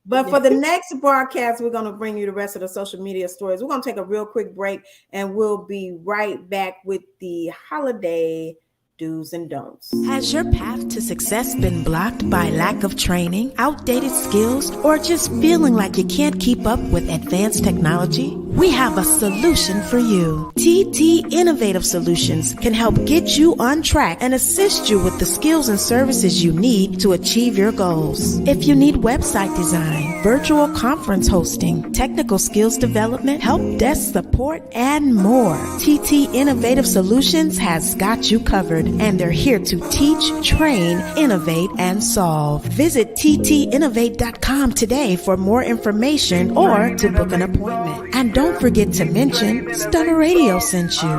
S3: But for the next broadcast, we're going to bring you the rest of the social media stories. We're going to take a real quick break, and we'll be right back with the holiday do's and don'ts.
S4: Has your path to success been blocked by lack of training, outdated skills, or just feeling like you can't keep up with advanced technology? We have a solution for you. TT Innovative Solutions can help get you on track and assist you with the skills and services you need to achieve your goals. If you need website design, virtual conference hosting, technical skills development, help desk support, and more, TT Innovative Solutions has got you covered, and they're here to teach, train, innovate, and solve. Visit ttinnovate.com today for more information or to book an appointment. And don't forget to mention Stunner Radio sent you.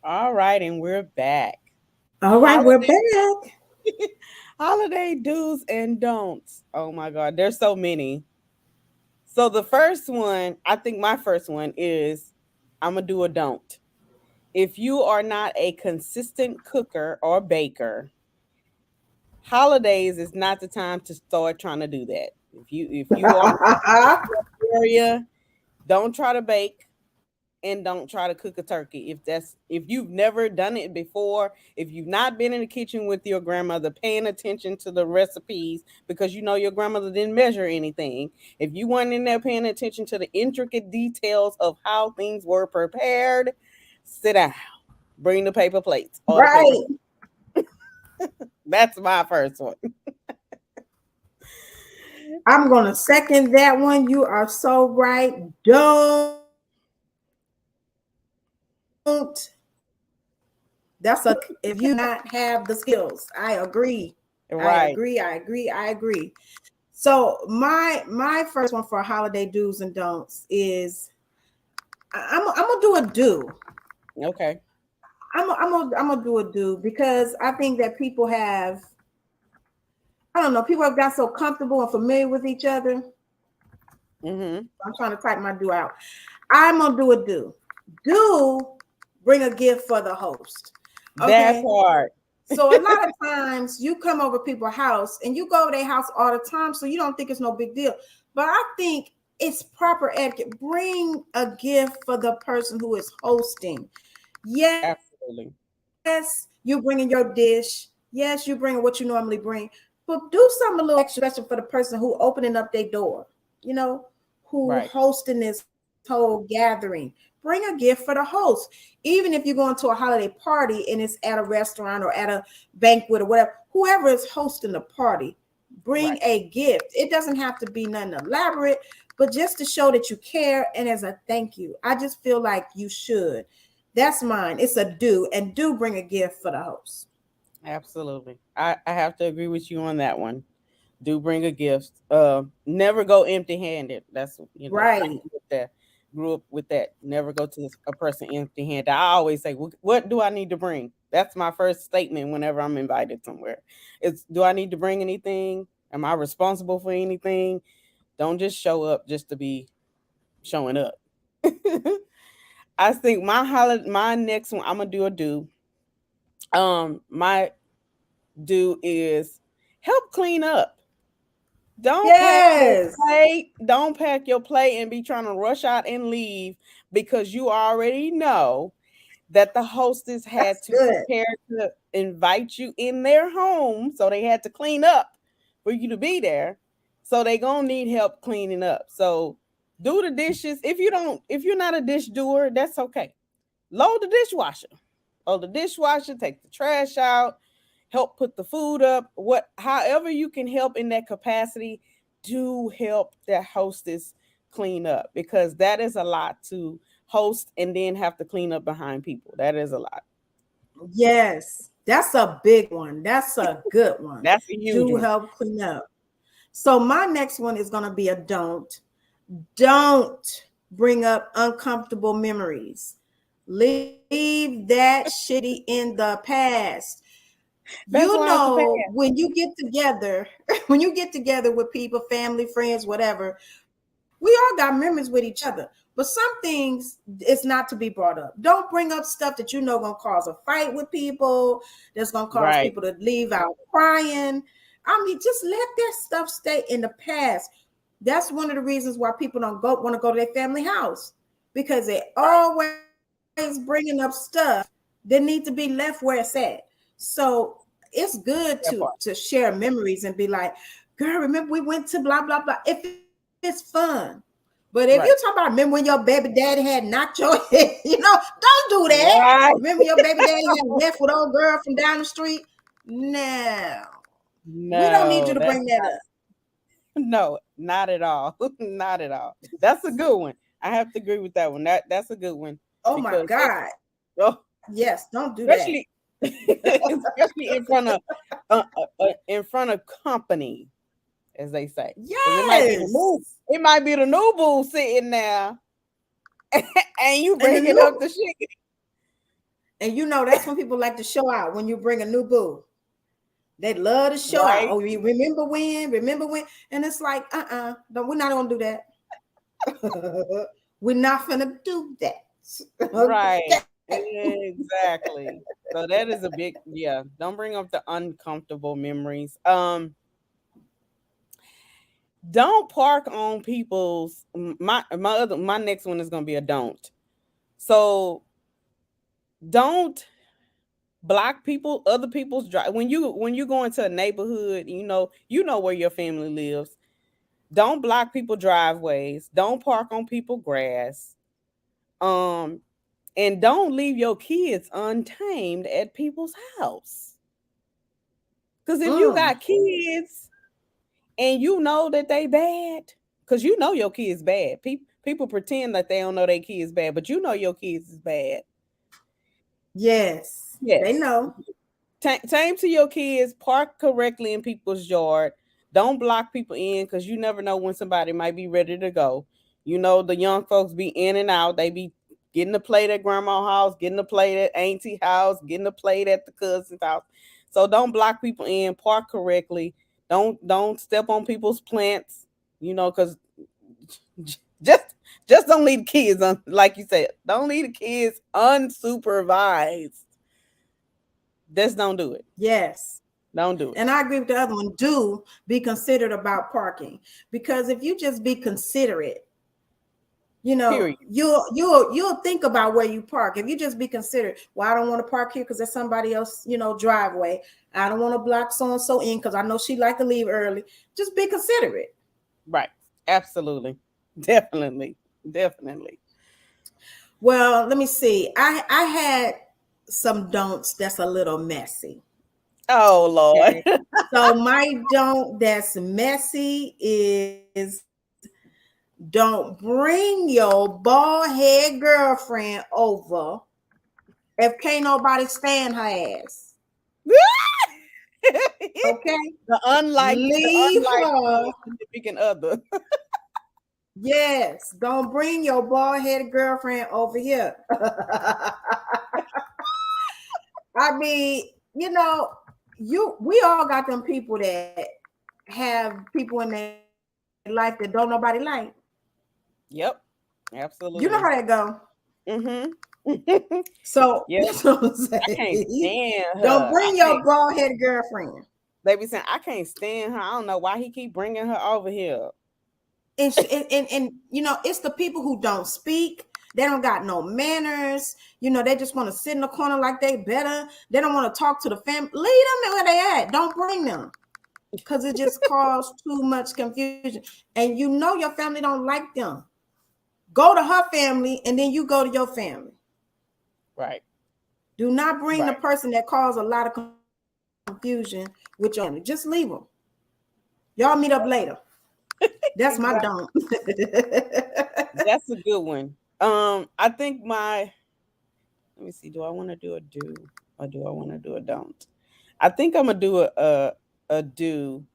S2: All right, and we're back.
S3: All right, we're back.
S2: Holiday do's and don'ts. Oh my God, there's so many. So the first one, I think my first one is, I'm going to do a don't. If you are not a consistent cooker or baker, holidays is not the time to start trying to do that. If you are in the area, don't try to bake and don't try to cook a turkey. If you've never done it before, if you've not been in the kitchen with your grandmother paying attention to the recipes because you know your grandmother didn't measure anything, if you weren't in there paying attention to the intricate details of how things were prepared, sit down, bring the paper plates.
S3: Right.
S2: That's my first one.
S3: I'm going to second that one. You are so right. Don't. If you not have the skills. I agree.
S2: Right.
S3: I agree. So my first one for holiday do's and don'ts is I'm gonna do a do.
S2: Okay.
S3: I'm gonna do a do, because I think that people have got so comfortable and familiar with each other.
S2: Mm-hmm.
S3: I'm trying to type my do out. I'm gonna do a do. Do bring a gift for the host. Okay?
S2: That part.
S3: So a lot of times you come over people's house and you go to their house all the time, so you don't think it's no big deal. But I think it's proper etiquette. Bring a gift for the person who is hosting. Yes,
S2: Absolutely.
S3: you bringing your dish. Yes, you bringing what you normally bring, but do something a little extra special for the person who opening up their door. You know, who
S2: Right.
S3: hosting this whole gathering. Bring a gift for the host. Even if you're going to a holiday party and it's at a restaurant or at a banquet or whatever, whoever is hosting the party, bring a gift. It doesn't have to be nothing elaborate, but just to show that you care and as a thank you. I just feel like you should. That's mine. It's a do, and do bring a gift for the host.
S2: Absolutely. I have to agree with you on that one. Do bring a gift. Never go empty handed. That's
S3: Right.
S2: with that. Grew up with that. Never go to a person empty handed. I always say, what do I need to bring? That's my first statement whenever I'm invited somewhere. It's, do I need to bring anything? Am I responsible for anything? Don't just show up just to be showing up. I think my next one, I'm gonna do a do. My do is help clean up. Don't pack your
S3: Yes.
S2: plate. Don't pack your plate and be trying to rush out and leave because you already know that the hostess had
S3: That's
S2: to
S3: good.
S2: prepare to invite you in their home. So they had to clean up for you to be there. So they gonna need help cleaning up. So do the dishes. If you're not a dish doer, that's okay. Load the dishwasher. Load the dishwasher, take the trash out, help put the food up. However you can help in that capacity, do help that hostess clean up because that is a lot to host and then have to clean up behind people. That is a lot.
S3: Yes. That's a big one. That's a good one.
S2: That's a huge
S3: Do
S2: one.
S3: help clean up. So my next one is going to be a don't. Don't bring up uncomfortable memories. Leave that shitty in the past.
S2: That's
S3: You
S2: why it's the past.
S3: know, when you get together, when you get together with people, family, friends, whatever, we all got memories with each other. But some things it's not to be brought up. Don't bring up stuff that you know gonna cause a fight with people, that's gonna cause
S2: Right.
S3: people to leave out crying. I mean, just let that stuff stay in the past. That's one of the reasons why people don't want to go to their family house because they always bringing up stuff that need to be left where it's at. So it's good to share memories and be like, girl, remember we went to blah blah blah. If it's fun. But if you talk about remember when your baby daddy had knocked your head, don't do that.
S2: Right.
S3: Remember your baby daddy had left with old girl from down the street? No. We don't need you to bring that up.
S2: No, not at all. Not at all. That's a good one. I have to agree with that one. That's a good one.
S3: Oh my God.
S2: Oh,
S3: yes, don't do
S2: especially, especially in front of company, as they say.
S3: Yes.
S2: It might be the new boo sitting there, and you bringing up the shit.
S3: And that's when people like to show out when you bring a new boo. They love to show out. Oh, you remember when? And it's like, no, we're not gonna do that. We're not gonna do that.
S2: Right. Exactly. So that is a big, don't bring up the uncomfortable memories. Don't park on people's my next one is gonna be a don't. So don't block other people's drive when you go into a neighborhood, you know where your family lives. Don't block people driveways, don't park on people grass. And don't leave your kids untamed at people's house. Because if you got kids and you know that they bad, because you know your kids bad. People pretend that they don't know their kids bad, but you know your kids is bad.
S3: Yes. They know.
S2: Tame to your kids, park correctly in people's yard. Don't block people in because you never know when somebody might be ready to go. The young folks be in and out. They be getting a plate at grandma's house, getting a plate at auntie house, getting a plate at the cousin's house. So don't block people in, park correctly. Don't step on people's plants, because just don't leave the kids like you said. Don't leave the kids unsupervised. Just don't do it.
S3: Yes.
S2: Don't do it.
S3: And I agree with the other one. Do be considerate about parking, because if you just be considerate, you know,
S2: Period.
S3: you'll think about where you park. If you just be considerate, well, I don't want to park here because there's somebody else, you know, driveway. I don't want to block so and so in because I know she like to leave early. Just be considerate.
S2: Right. Absolutely. Definitely.
S3: Well, let me see. I had some don'ts that's a little messy.
S2: Oh Lord.
S3: Okay. So my don't that's messy is don't bring your bald head girlfriend over if can't nobody stand her ass. Okay. Leave her.
S2: Significant other.
S3: Yes, don't bring your bald headed girlfriend over here. I mean, you know, we all got them people that have people in their life that don't nobody like.
S2: Yep, absolutely.
S3: You know how that go.
S2: Mm-hmm.
S3: So
S2: yep.
S3: that's what I'm saying.
S2: I can't stand her.
S3: Don't bring your bald headed girlfriend.
S2: They be saying I can't stand her. I don't know why he keep bringing her over here.
S3: And you know, it's the people who don't speak. They don't got no manners. You know, they just want to sit in the corner like they better. They don't want to talk to the family. Leave them where they at. Don't bring them, because it just caused too much confusion. And you know your family don't like them. Go to her family, and then you go to your family.
S2: Right.
S3: Do not bring the person that caused a lot of confusion with your family. Just leave them. Y'all meet up later. That's my don't.
S2: That's a good one. I think let me see, do I want to do a do or do I want to do a don't? I think I'm gonna do a do.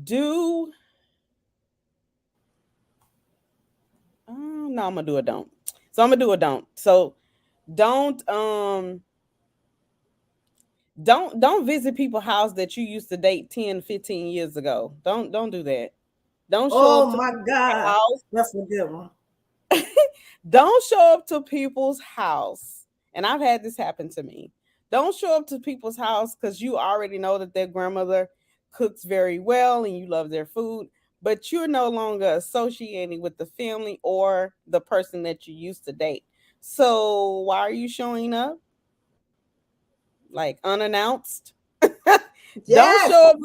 S2: Do no, I'm gonna do a don't. So I'm gonna do a don't. So don't visit people's house that you used to date 10, 15 years ago. Don't do that. Don't show up to
S3: my God.
S2: house.
S3: That's a good one.
S2: Don't show up to people's house. And I've had this happen to me. Don't show up to people's house because you already know that their grandmother cooks very well and you love their food, but you're no longer associating with the family or the person that you used to date. So why are you showing up? Like unannounced? Don't show up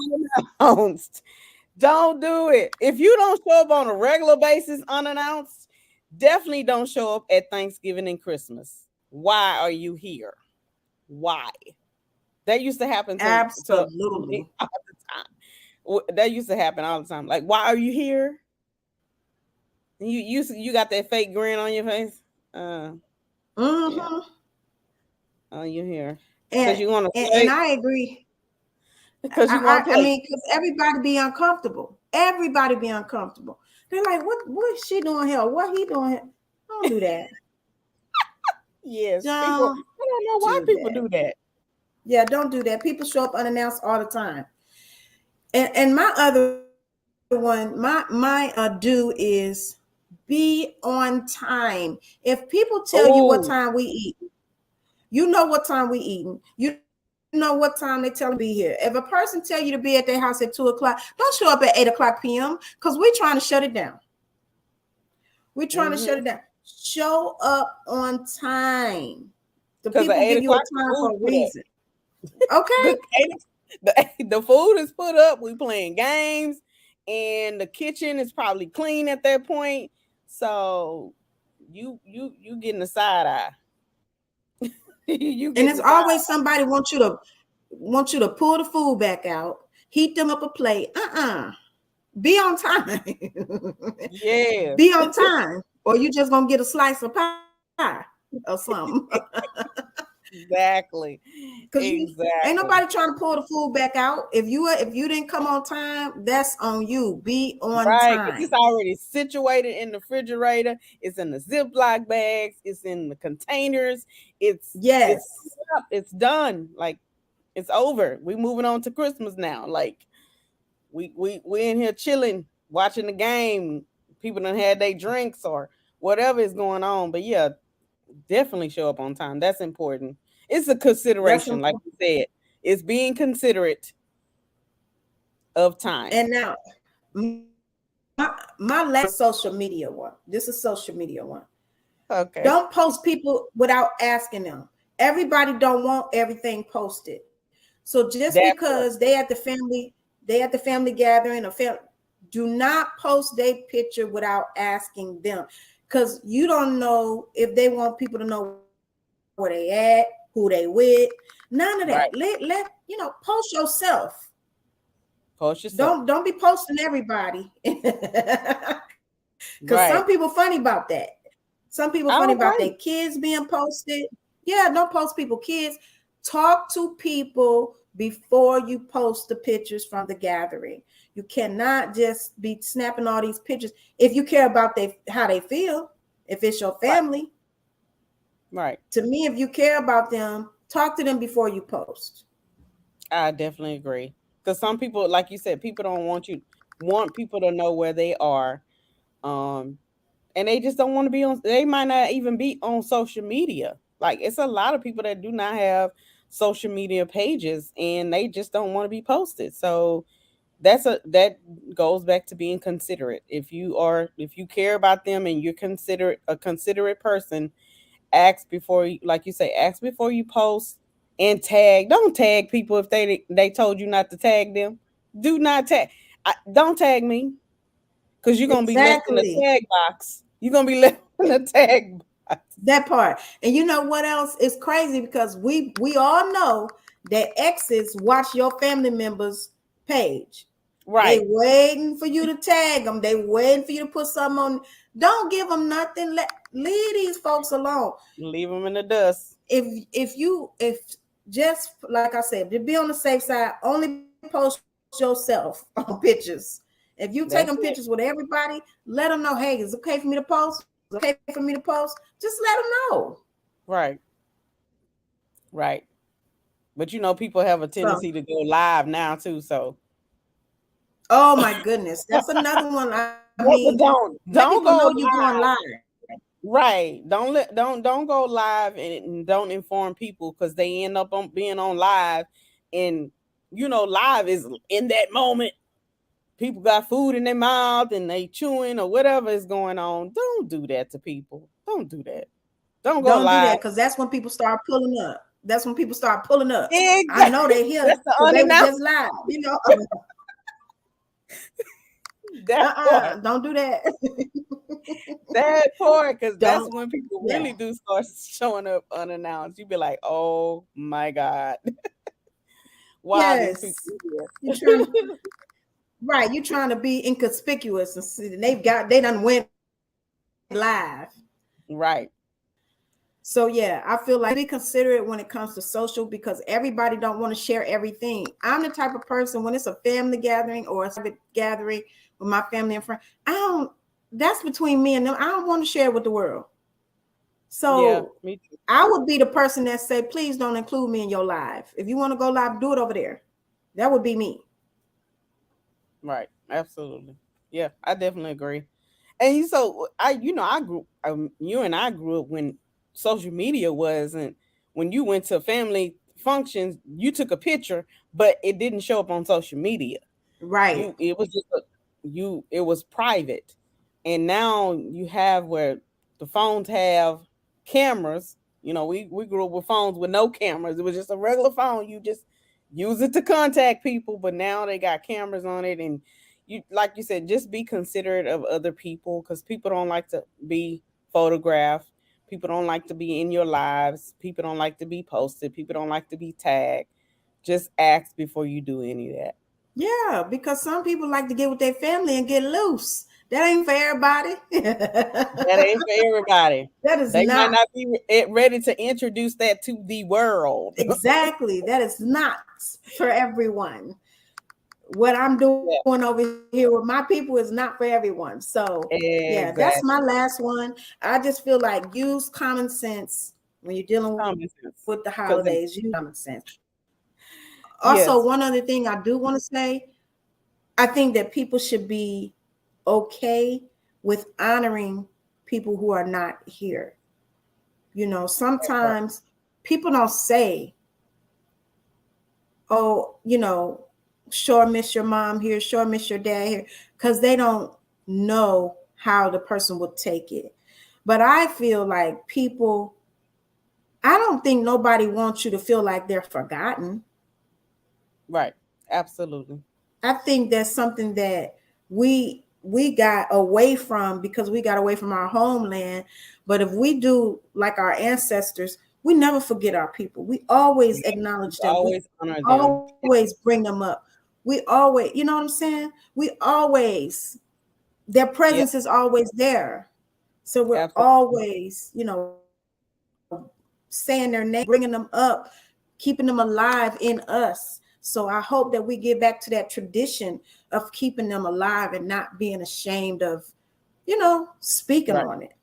S2: unannounced. Don't do it. If you don't show up on a regular basis unannounced, definitely don't show up at Thanksgiving and Christmas. Why are you here? Why? That used to happen to me all the time. That used to happen all the time. Like, why are you here? You got that fake grin on your face. Yeah. Oh, you're here because you want to.
S3: And I agree. Because you want. I mean, because everybody be uncomfortable. Everybody be uncomfortable. They're like, what is she doing here? What he doing here? Don't do that.
S2: Yes. I don't know why people do that.
S3: Yeah, don't do that. People show up unannounced all the time. And my other one, my do is be on time. If people tell you what time we eat, you know what time we eating. You know what time they tell you to be here. If a person tell you to be at their house at 2:00, don't show up at 8:00 p.m. because we're trying to shut it down. We're trying to shut it down. Show up on time. The people give you a time for a reason. Okay.
S2: The food is put up. We playing games, and the kitchen is probably clean at that point. So you getting a side eye.
S3: And it's always somebody want you to pull the food back out, heat them up a plate. Be on time.
S2: Yeah.
S3: Be on time, or you just gonna get a slice of pie or something.
S2: Exactly.
S3: Ain't nobody trying to pull the food back out. If you didn't come on time, that's on you. Be on time.
S2: It's already situated in the refrigerator. It's in the Ziploc bags. It's in the containers. It's done. Like, it's over. We moving on to Christmas now. Like, we in here chilling, watching the game. People done had their drinks or whatever is going on. But yeah, Definitely show up on time. That's important. It's a
S3: That's
S2: consideration, like
S3: important.
S2: you said. It's being considerate of time.
S3: And now, my last social media one. This is social media one.
S2: Okay.
S3: Don't post people without asking them. Everybody don't want everything posted. So just
S2: That
S3: because
S2: part.
S3: they at the family gathering or do not post their picture without asking them, because you don't know if they want people to know where they at, who they with. None of that.
S2: Right.
S3: Let post yourself.
S2: Post yourself.
S3: Don't be posting everybody. Because some
S2: Right.
S3: people funny about that. Some people
S2: I
S3: funny
S2: don't
S3: about
S2: blame
S3: their
S2: you.
S3: kids being posted. Yeah, don't post people kids. Talk to people before you post the pictures from the gathering. You cannot just be snapping all these pictures if you care about how they feel. If it's your
S2: Right.
S3: family,
S2: Right.
S3: to me, if you care about them, talk to them before you post.
S2: I definitely agree. Because some people, like you said, people don't want people to know where they are. Um, and they just don't want to be on, they might not even be on social media. Like it's a lot of people that do not have social media pages and they just don't want to be posted. So that goes back to being considerate. If you care about them and you're considerate a considerate person, ask before you, like you say, ask before you post and tag. Don't tag people if they told you not to tag them. Do not tag. Don't tag me because you're gonna be left in the
S3: Exactly.
S2: tag box. You're gonna be left in the tag box.
S3: That part. And you know what else is crazy? Because we all know that exes watch your family members' page. They
S2: Right.
S3: waiting for you to tag them. They waiting for you to put something on. Don't give them nothing. Leave these folks alone.
S2: Leave them in the dust.
S3: If just like I said, to be on the safe side, only post yourself on pictures. If you
S2: That's
S3: taking
S2: it.
S3: pictures with everybody, let them know, hey, it's okay for me to post. It's okay for me to post. Just let them know.
S2: Right. Right. But you know, people have a
S3: So,
S2: tendency to go live now too. So
S3: oh my goodness, that's another one. I
S2: but
S3: mean, let
S2: don't
S3: people
S2: go
S3: know you're going
S2: live.
S3: live.
S2: Right. Don't go live and don't inform people because they end up on being on live, and you know live is in that moment. People got food in their mouth and they chewing or whatever is going on. Don't do that to people. Don't do that. Don't go
S3: Don't do
S2: live.
S3: that because that's when people start pulling up. That's when people start pulling up. I know
S2: Exactly.
S3: they here
S2: That's the
S3: because they was
S2: unannounced
S3: just live.
S2: that part.
S3: Don't do that.
S2: That part, because that's
S3: Don't.
S2: when people
S3: Yeah.
S2: really do start showing up unannounced. You be like, oh my God. Why are these people
S3: Yes.
S2: here?
S3: You're trying to, right. You're trying to be inconspicuous and see, they done went live.
S2: Right.
S3: So yeah, I feel like be considerate when it comes to social because everybody don't want to share everything. I'm the type of person when it's a family gathering or a private gathering with my family and friends, that's between me and them. I don't want to share with the world.
S2: Yeah,
S3: So
S2: me too.
S3: I would be the person that say, please don't include me in your live. If you want to go live, do it over there. That would be me.
S2: Right. Absolutely. Yeah, I definitely agree. And so I grew you and I grew up when social media wasn't, when you went to family functions, you took a picture, but it didn't show up on social media.
S3: Right.
S2: It was just it was private. And now you have where the phones have cameras. You know, we grew up with phones with no cameras. It was just a regular phone. You just use it to contact people, but now they got cameras on it. And you, like you said, just be considerate of other people because people don't like to be photographed. People don't like to be in your lives. People don't like to be posted. People don't like to be tagged. Just ask before you do any of that.
S3: Yeah, because some people like to get with their family and get loose. That ain't for everybody.
S2: That ain't for everybody.
S3: That is
S2: They might
S3: not.
S2: not be ready to introduce that to the world.
S3: Exactly. That is not for everyone. What I'm doing
S2: Yeah,
S3: over here with my people is not for everyone. So, yeah, that's my
S2: exactly.
S3: last one. I just feel like use common sense when you're dealing
S2: Common sense.
S3: with the
S2: Because
S3: holidays. Use common sense. Also,
S2: yes,
S3: one other thing I do want to say, I think that people should be okay with honoring people who are not here. You know, sometimes people don't say, oh, you know, sure miss your mom here, sure miss your dad here, because they don't know how the person will take it. But I feel like people, I don't think nobody wants you to feel like they're forgotten.
S2: Right. Absolutely.
S3: I think that's something that we got away from because we got away from our homeland. But if we do like our ancestors, we never forget our people. We always acknowledge them. We
S2: Always honor them.
S3: always bring them up. We always, you know what I'm saying? We always, their presence is always there. So we're
S2: Absolutely.
S3: always, you know, saying their name, bringing them up, keeping them alive in us. So I hope that we get back to that tradition of keeping them alive and not being ashamed of, you know, speaking on it.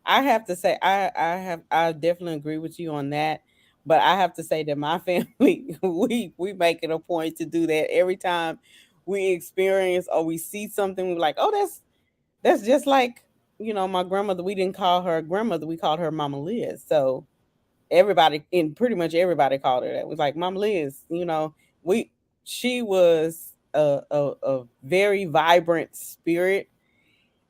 S2: I have to say, I definitely agree with you on that. But I have to say that my family, we make it a point to do that every time we experience or we see something. We're like, oh, that's just like, you know, my grandmother. We didn't call her grandmother, we called her Mama Liz. So everybody, and pretty much everybody called her that. It was like Mama Liz. You know, she was a very vibrant spirit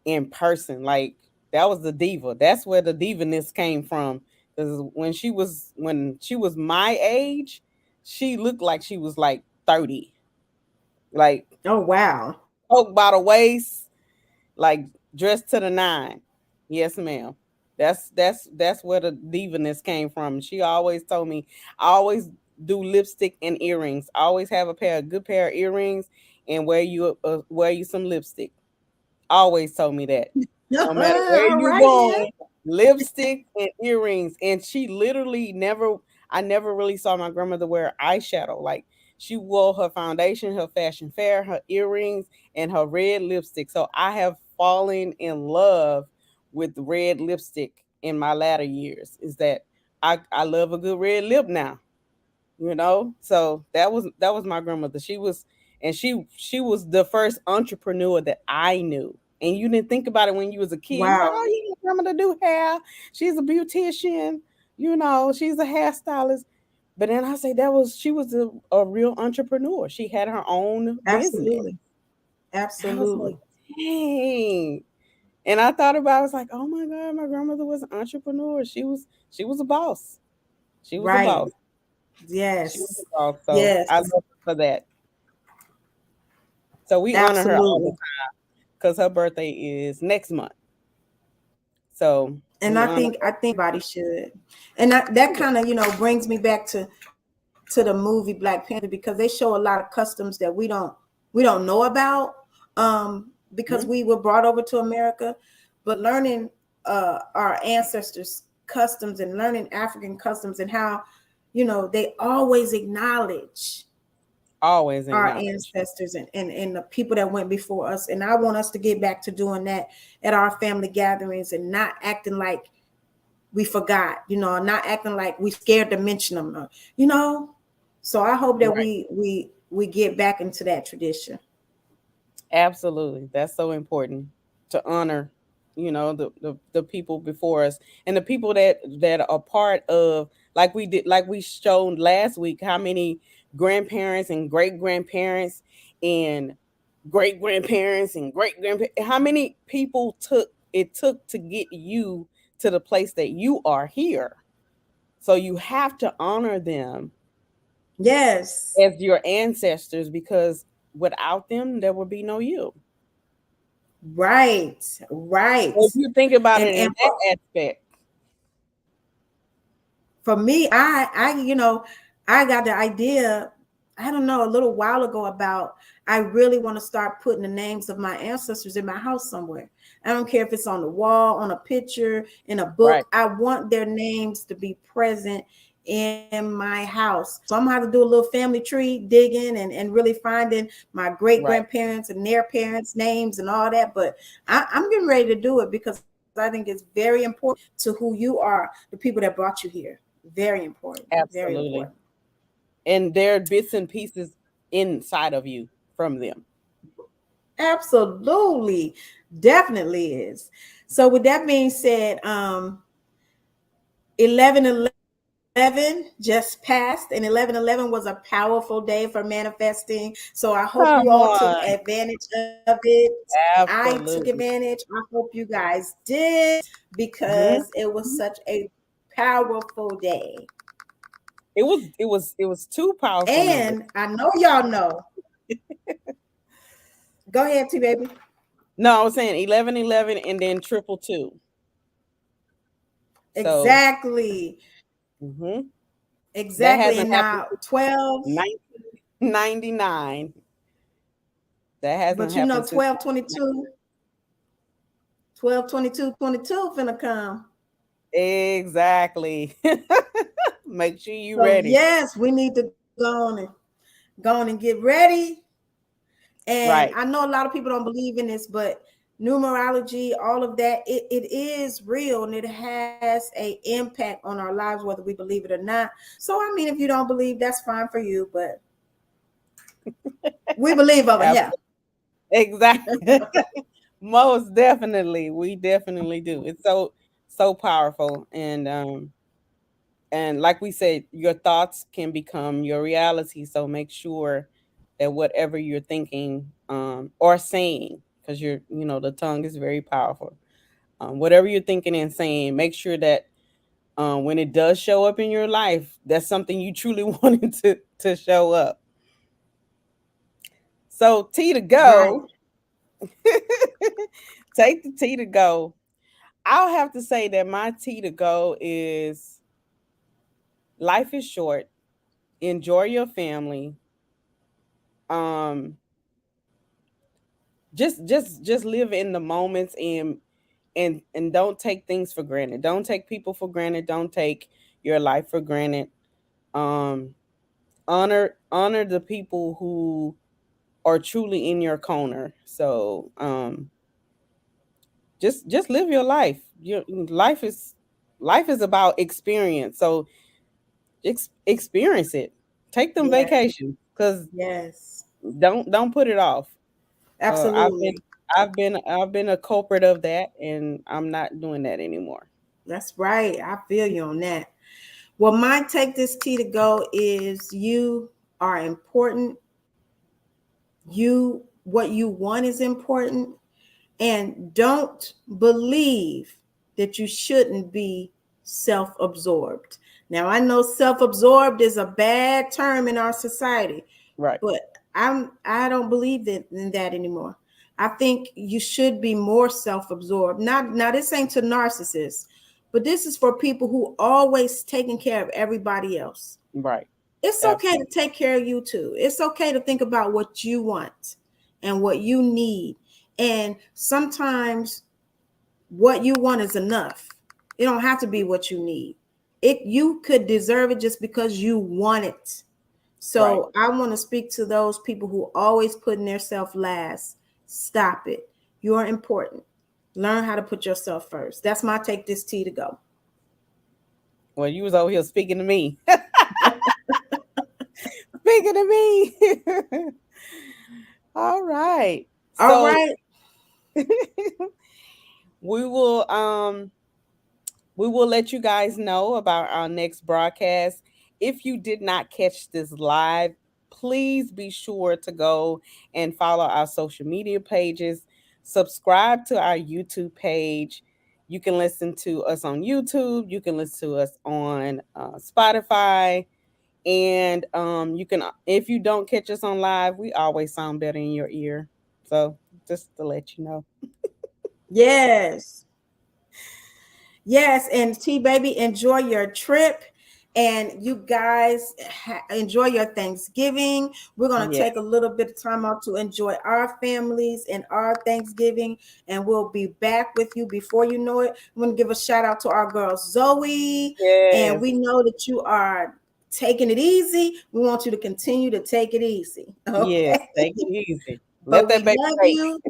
S2: in person. Like that was the diva. That's where the divaness came from. Because when she was my age, she looked like she was like 30. Like,
S3: oh wow,
S2: poke by the waist, like dressed to the nine. Yes, ma'am. That's where the divaness came from. She always told me I always do lipstick and earrings. I always have a good pair of earrings and wear you some lipstick. Always told me that. No matter where
S3: all
S2: you
S3: right,
S2: go, lipstick and earrings. And she literally I never really saw my grandmother wear eyeshadow. Like she wore her foundation, her fashion fair, her earrings, and her red lipstick. So I have fallen in love with red lipstick in my latter years. Is that I love a good red lip now. You know? So that was my grandmother. She was the first entrepreneur that I knew. And you didn't think about it when you was a kid. You're like,
S3: wow,
S2: oh, you get grandma to do hair. She's a beautician. You know, she's a hairstylist. But then I say she was a real entrepreneur. She had her own business.
S3: absolutely,
S2: I was like,
S3: absolutely,
S2: dang. And I thought about it, I was like, oh my God, my grandmother was an entrepreneur. She was a boss. She was a
S3: right,
S2: boss. She was
S3: yes,
S2: a boss. So
S3: yes,
S2: I love her for that. So we honor her all the
S3: absolutely.
S2: time because her birthday is next month. So
S3: And
S2: we
S3: I
S2: honor
S3: think
S2: her.
S3: everybody should. And that kind of, you know, brings me back to the movie Black Panther, because they show a lot of customs that we don't know about, because
S2: Mhm.
S3: we were brought over to America. But learning our ancestors' customs and learning African customs and how, you know, they always acknowledge
S2: Always
S3: our
S2: acknowledge.
S3: ancestors and the people that went before us. And I want us to get back to doing that at our family gatherings and not acting like we forgot, you know, not acting like we scared to mention them, you know. So I hope that
S2: Right.
S3: we get back into that tradition.
S2: Absolutely. That's so important to honor, you know, the people before us and the people that are part of, like we showed last week, how many grandparents and great grandparents and great grandparents and great grandparents, how many people took to get you to the place that you are here. So you have to honor them
S3: Yes,
S2: as your ancestors because without them there would be no you.
S3: right, right.
S2: So if you think about
S3: and
S2: it in
S3: and
S2: that aspect,
S3: for me, I you know, I got the idea, I don't know, a little while ago about I really want to start putting the names of my ancestors in my house somewhere. I don't care if it's on the wall, on a picture, in a
S2: right,
S3: book. I want their names to be present in my house. So I'm gonna have to do a little family tree digging and really finding my great
S2: right,
S3: grandparents and their parents' names and all that. But I'm getting ready to do it because I think it's very important to who you are, the people that brought you here. Very important. Very
S2: absolutely.
S3: important.
S2: And there are bits and pieces inside of you from them.
S3: Absolutely. Definitely is. So with that being said, 11/11 just passed, and 11/11 was a powerful day for manifesting. So I hope
S2: Come
S3: you all took
S2: on.
S3: advantage of it. I took
S2: Absolutely.
S3: advantage. I hope you guys did, because it was such a powerful day.
S2: It was two powerful numbers.
S3: And I know y'all know. Go ahead, T-Baby.
S2: No, I was saying 11/11 and then 222. So
S3: Exactly.
S2: that
S3: Exactly.
S2: hasn't
S3: And
S2: happened
S3: now
S2: since
S3: 12,
S2: 1999. That hasn't
S3: but you know
S2: happened since
S3: 12/22, 12/22/22 finna come.
S2: exactly. Make sure you
S3: So
S2: ready.
S3: yes, we need to go on and get ready. And
S2: Right.
S3: I know a lot of people don't believe in this, but numerology, all of that, it is real, and it has an impact on our lives, whether we believe it or not. So I mean, if you don't believe, that's fine for you, but we believe over here.
S2: Exactly. Most definitely. We definitely do. It's so powerful. And like we said, your thoughts can become your reality. So make sure that whatever you're thinking or saying, because the tongue is very powerful. Whatever you're thinking and saying, make sure that when it does show up in your life, that's something you truly wanted to show up. So T to
S3: Right.
S2: go, take the T to go. I'll have to say that my T to go is life is short. Enjoy your family. Um, just live in the moments and don't take things for granted. Don't take people for granted. Don't take your life for granted. Um, honor the people who are truly in your corner. So just live your life. Your life is about experience. So experience it. Take them
S3: Yes.
S2: vacations because
S3: Yes.
S2: don't put it off. Uh, I've been
S3: Absolutely.
S2: I've been a culprit of that, and I'm not doing that anymore.
S3: That's right. I feel you on that. Well, my take this T to go is you are important. What you want is important. And don't believe that you shouldn't be self-absorbed. Now, I know self-absorbed is a bad term in our society,
S2: Right.
S3: but I don't believe in that anymore. I think you should be more self-absorbed. Not now, this ain't to narcissists, but this is for people who always taking care of everybody else.
S2: Right.
S3: It's okay to
S2: Absolutely.
S3: take care of you too. It's okay to think about what you want and what you need. And sometimes what you want is enough. It don't have to be what you need. You could deserve it just because you want it.
S2: Right.
S3: So I want to speak to those people who always putting themselves last. Stop it. You're important. Learn how to put yourself first. That's my take this T to go.
S2: Well, you was over here speaking to me. Speaking to me. All right.
S3: All
S2: So
S3: right.
S2: we will let you guys know about our next broadcast. If you did not catch this live, please be sure to go and follow our social media pages, subscribe to our YouTube page. You can listen to us on YouTube, you can listen to us on Spotify, and you can, if you don't catch us on live, we always sound better in your ear. So just to let you know.
S3: Yes. Yes, and T-Baby, enjoy your trip, and you guys enjoy your Thanksgiving. We're going to
S2: Yeah.
S3: take a little bit of time out to enjoy our families and our Thanksgiving, and we'll be back with you before you know it. I'm going to give a shout out to our girl Zoey, and
S2: Yes.
S3: we know that you are taking it easy. We want you to continue to take it easy.
S2: Yes.
S3: Okay.
S2: Take it easy. Let
S3: But
S2: that
S3: we
S2: baby
S3: love
S2: bake.
S3: you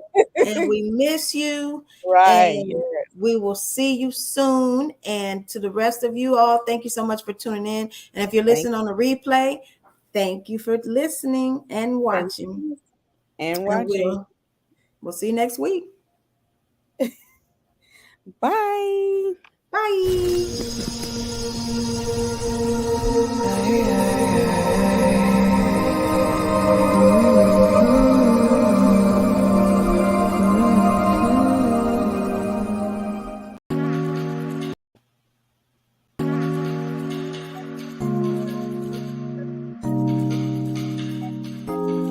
S3: and we miss you.
S2: Right.
S3: And we will see you soon. And to the rest of you all, thank you so much for tuning in. And if you're
S2: Thank
S3: listening on the replay, thank you for listening and watching.
S2: you. And
S3: And
S2: watching.
S3: we'll see you next week.
S2: Bye.
S3: Bye. Bye.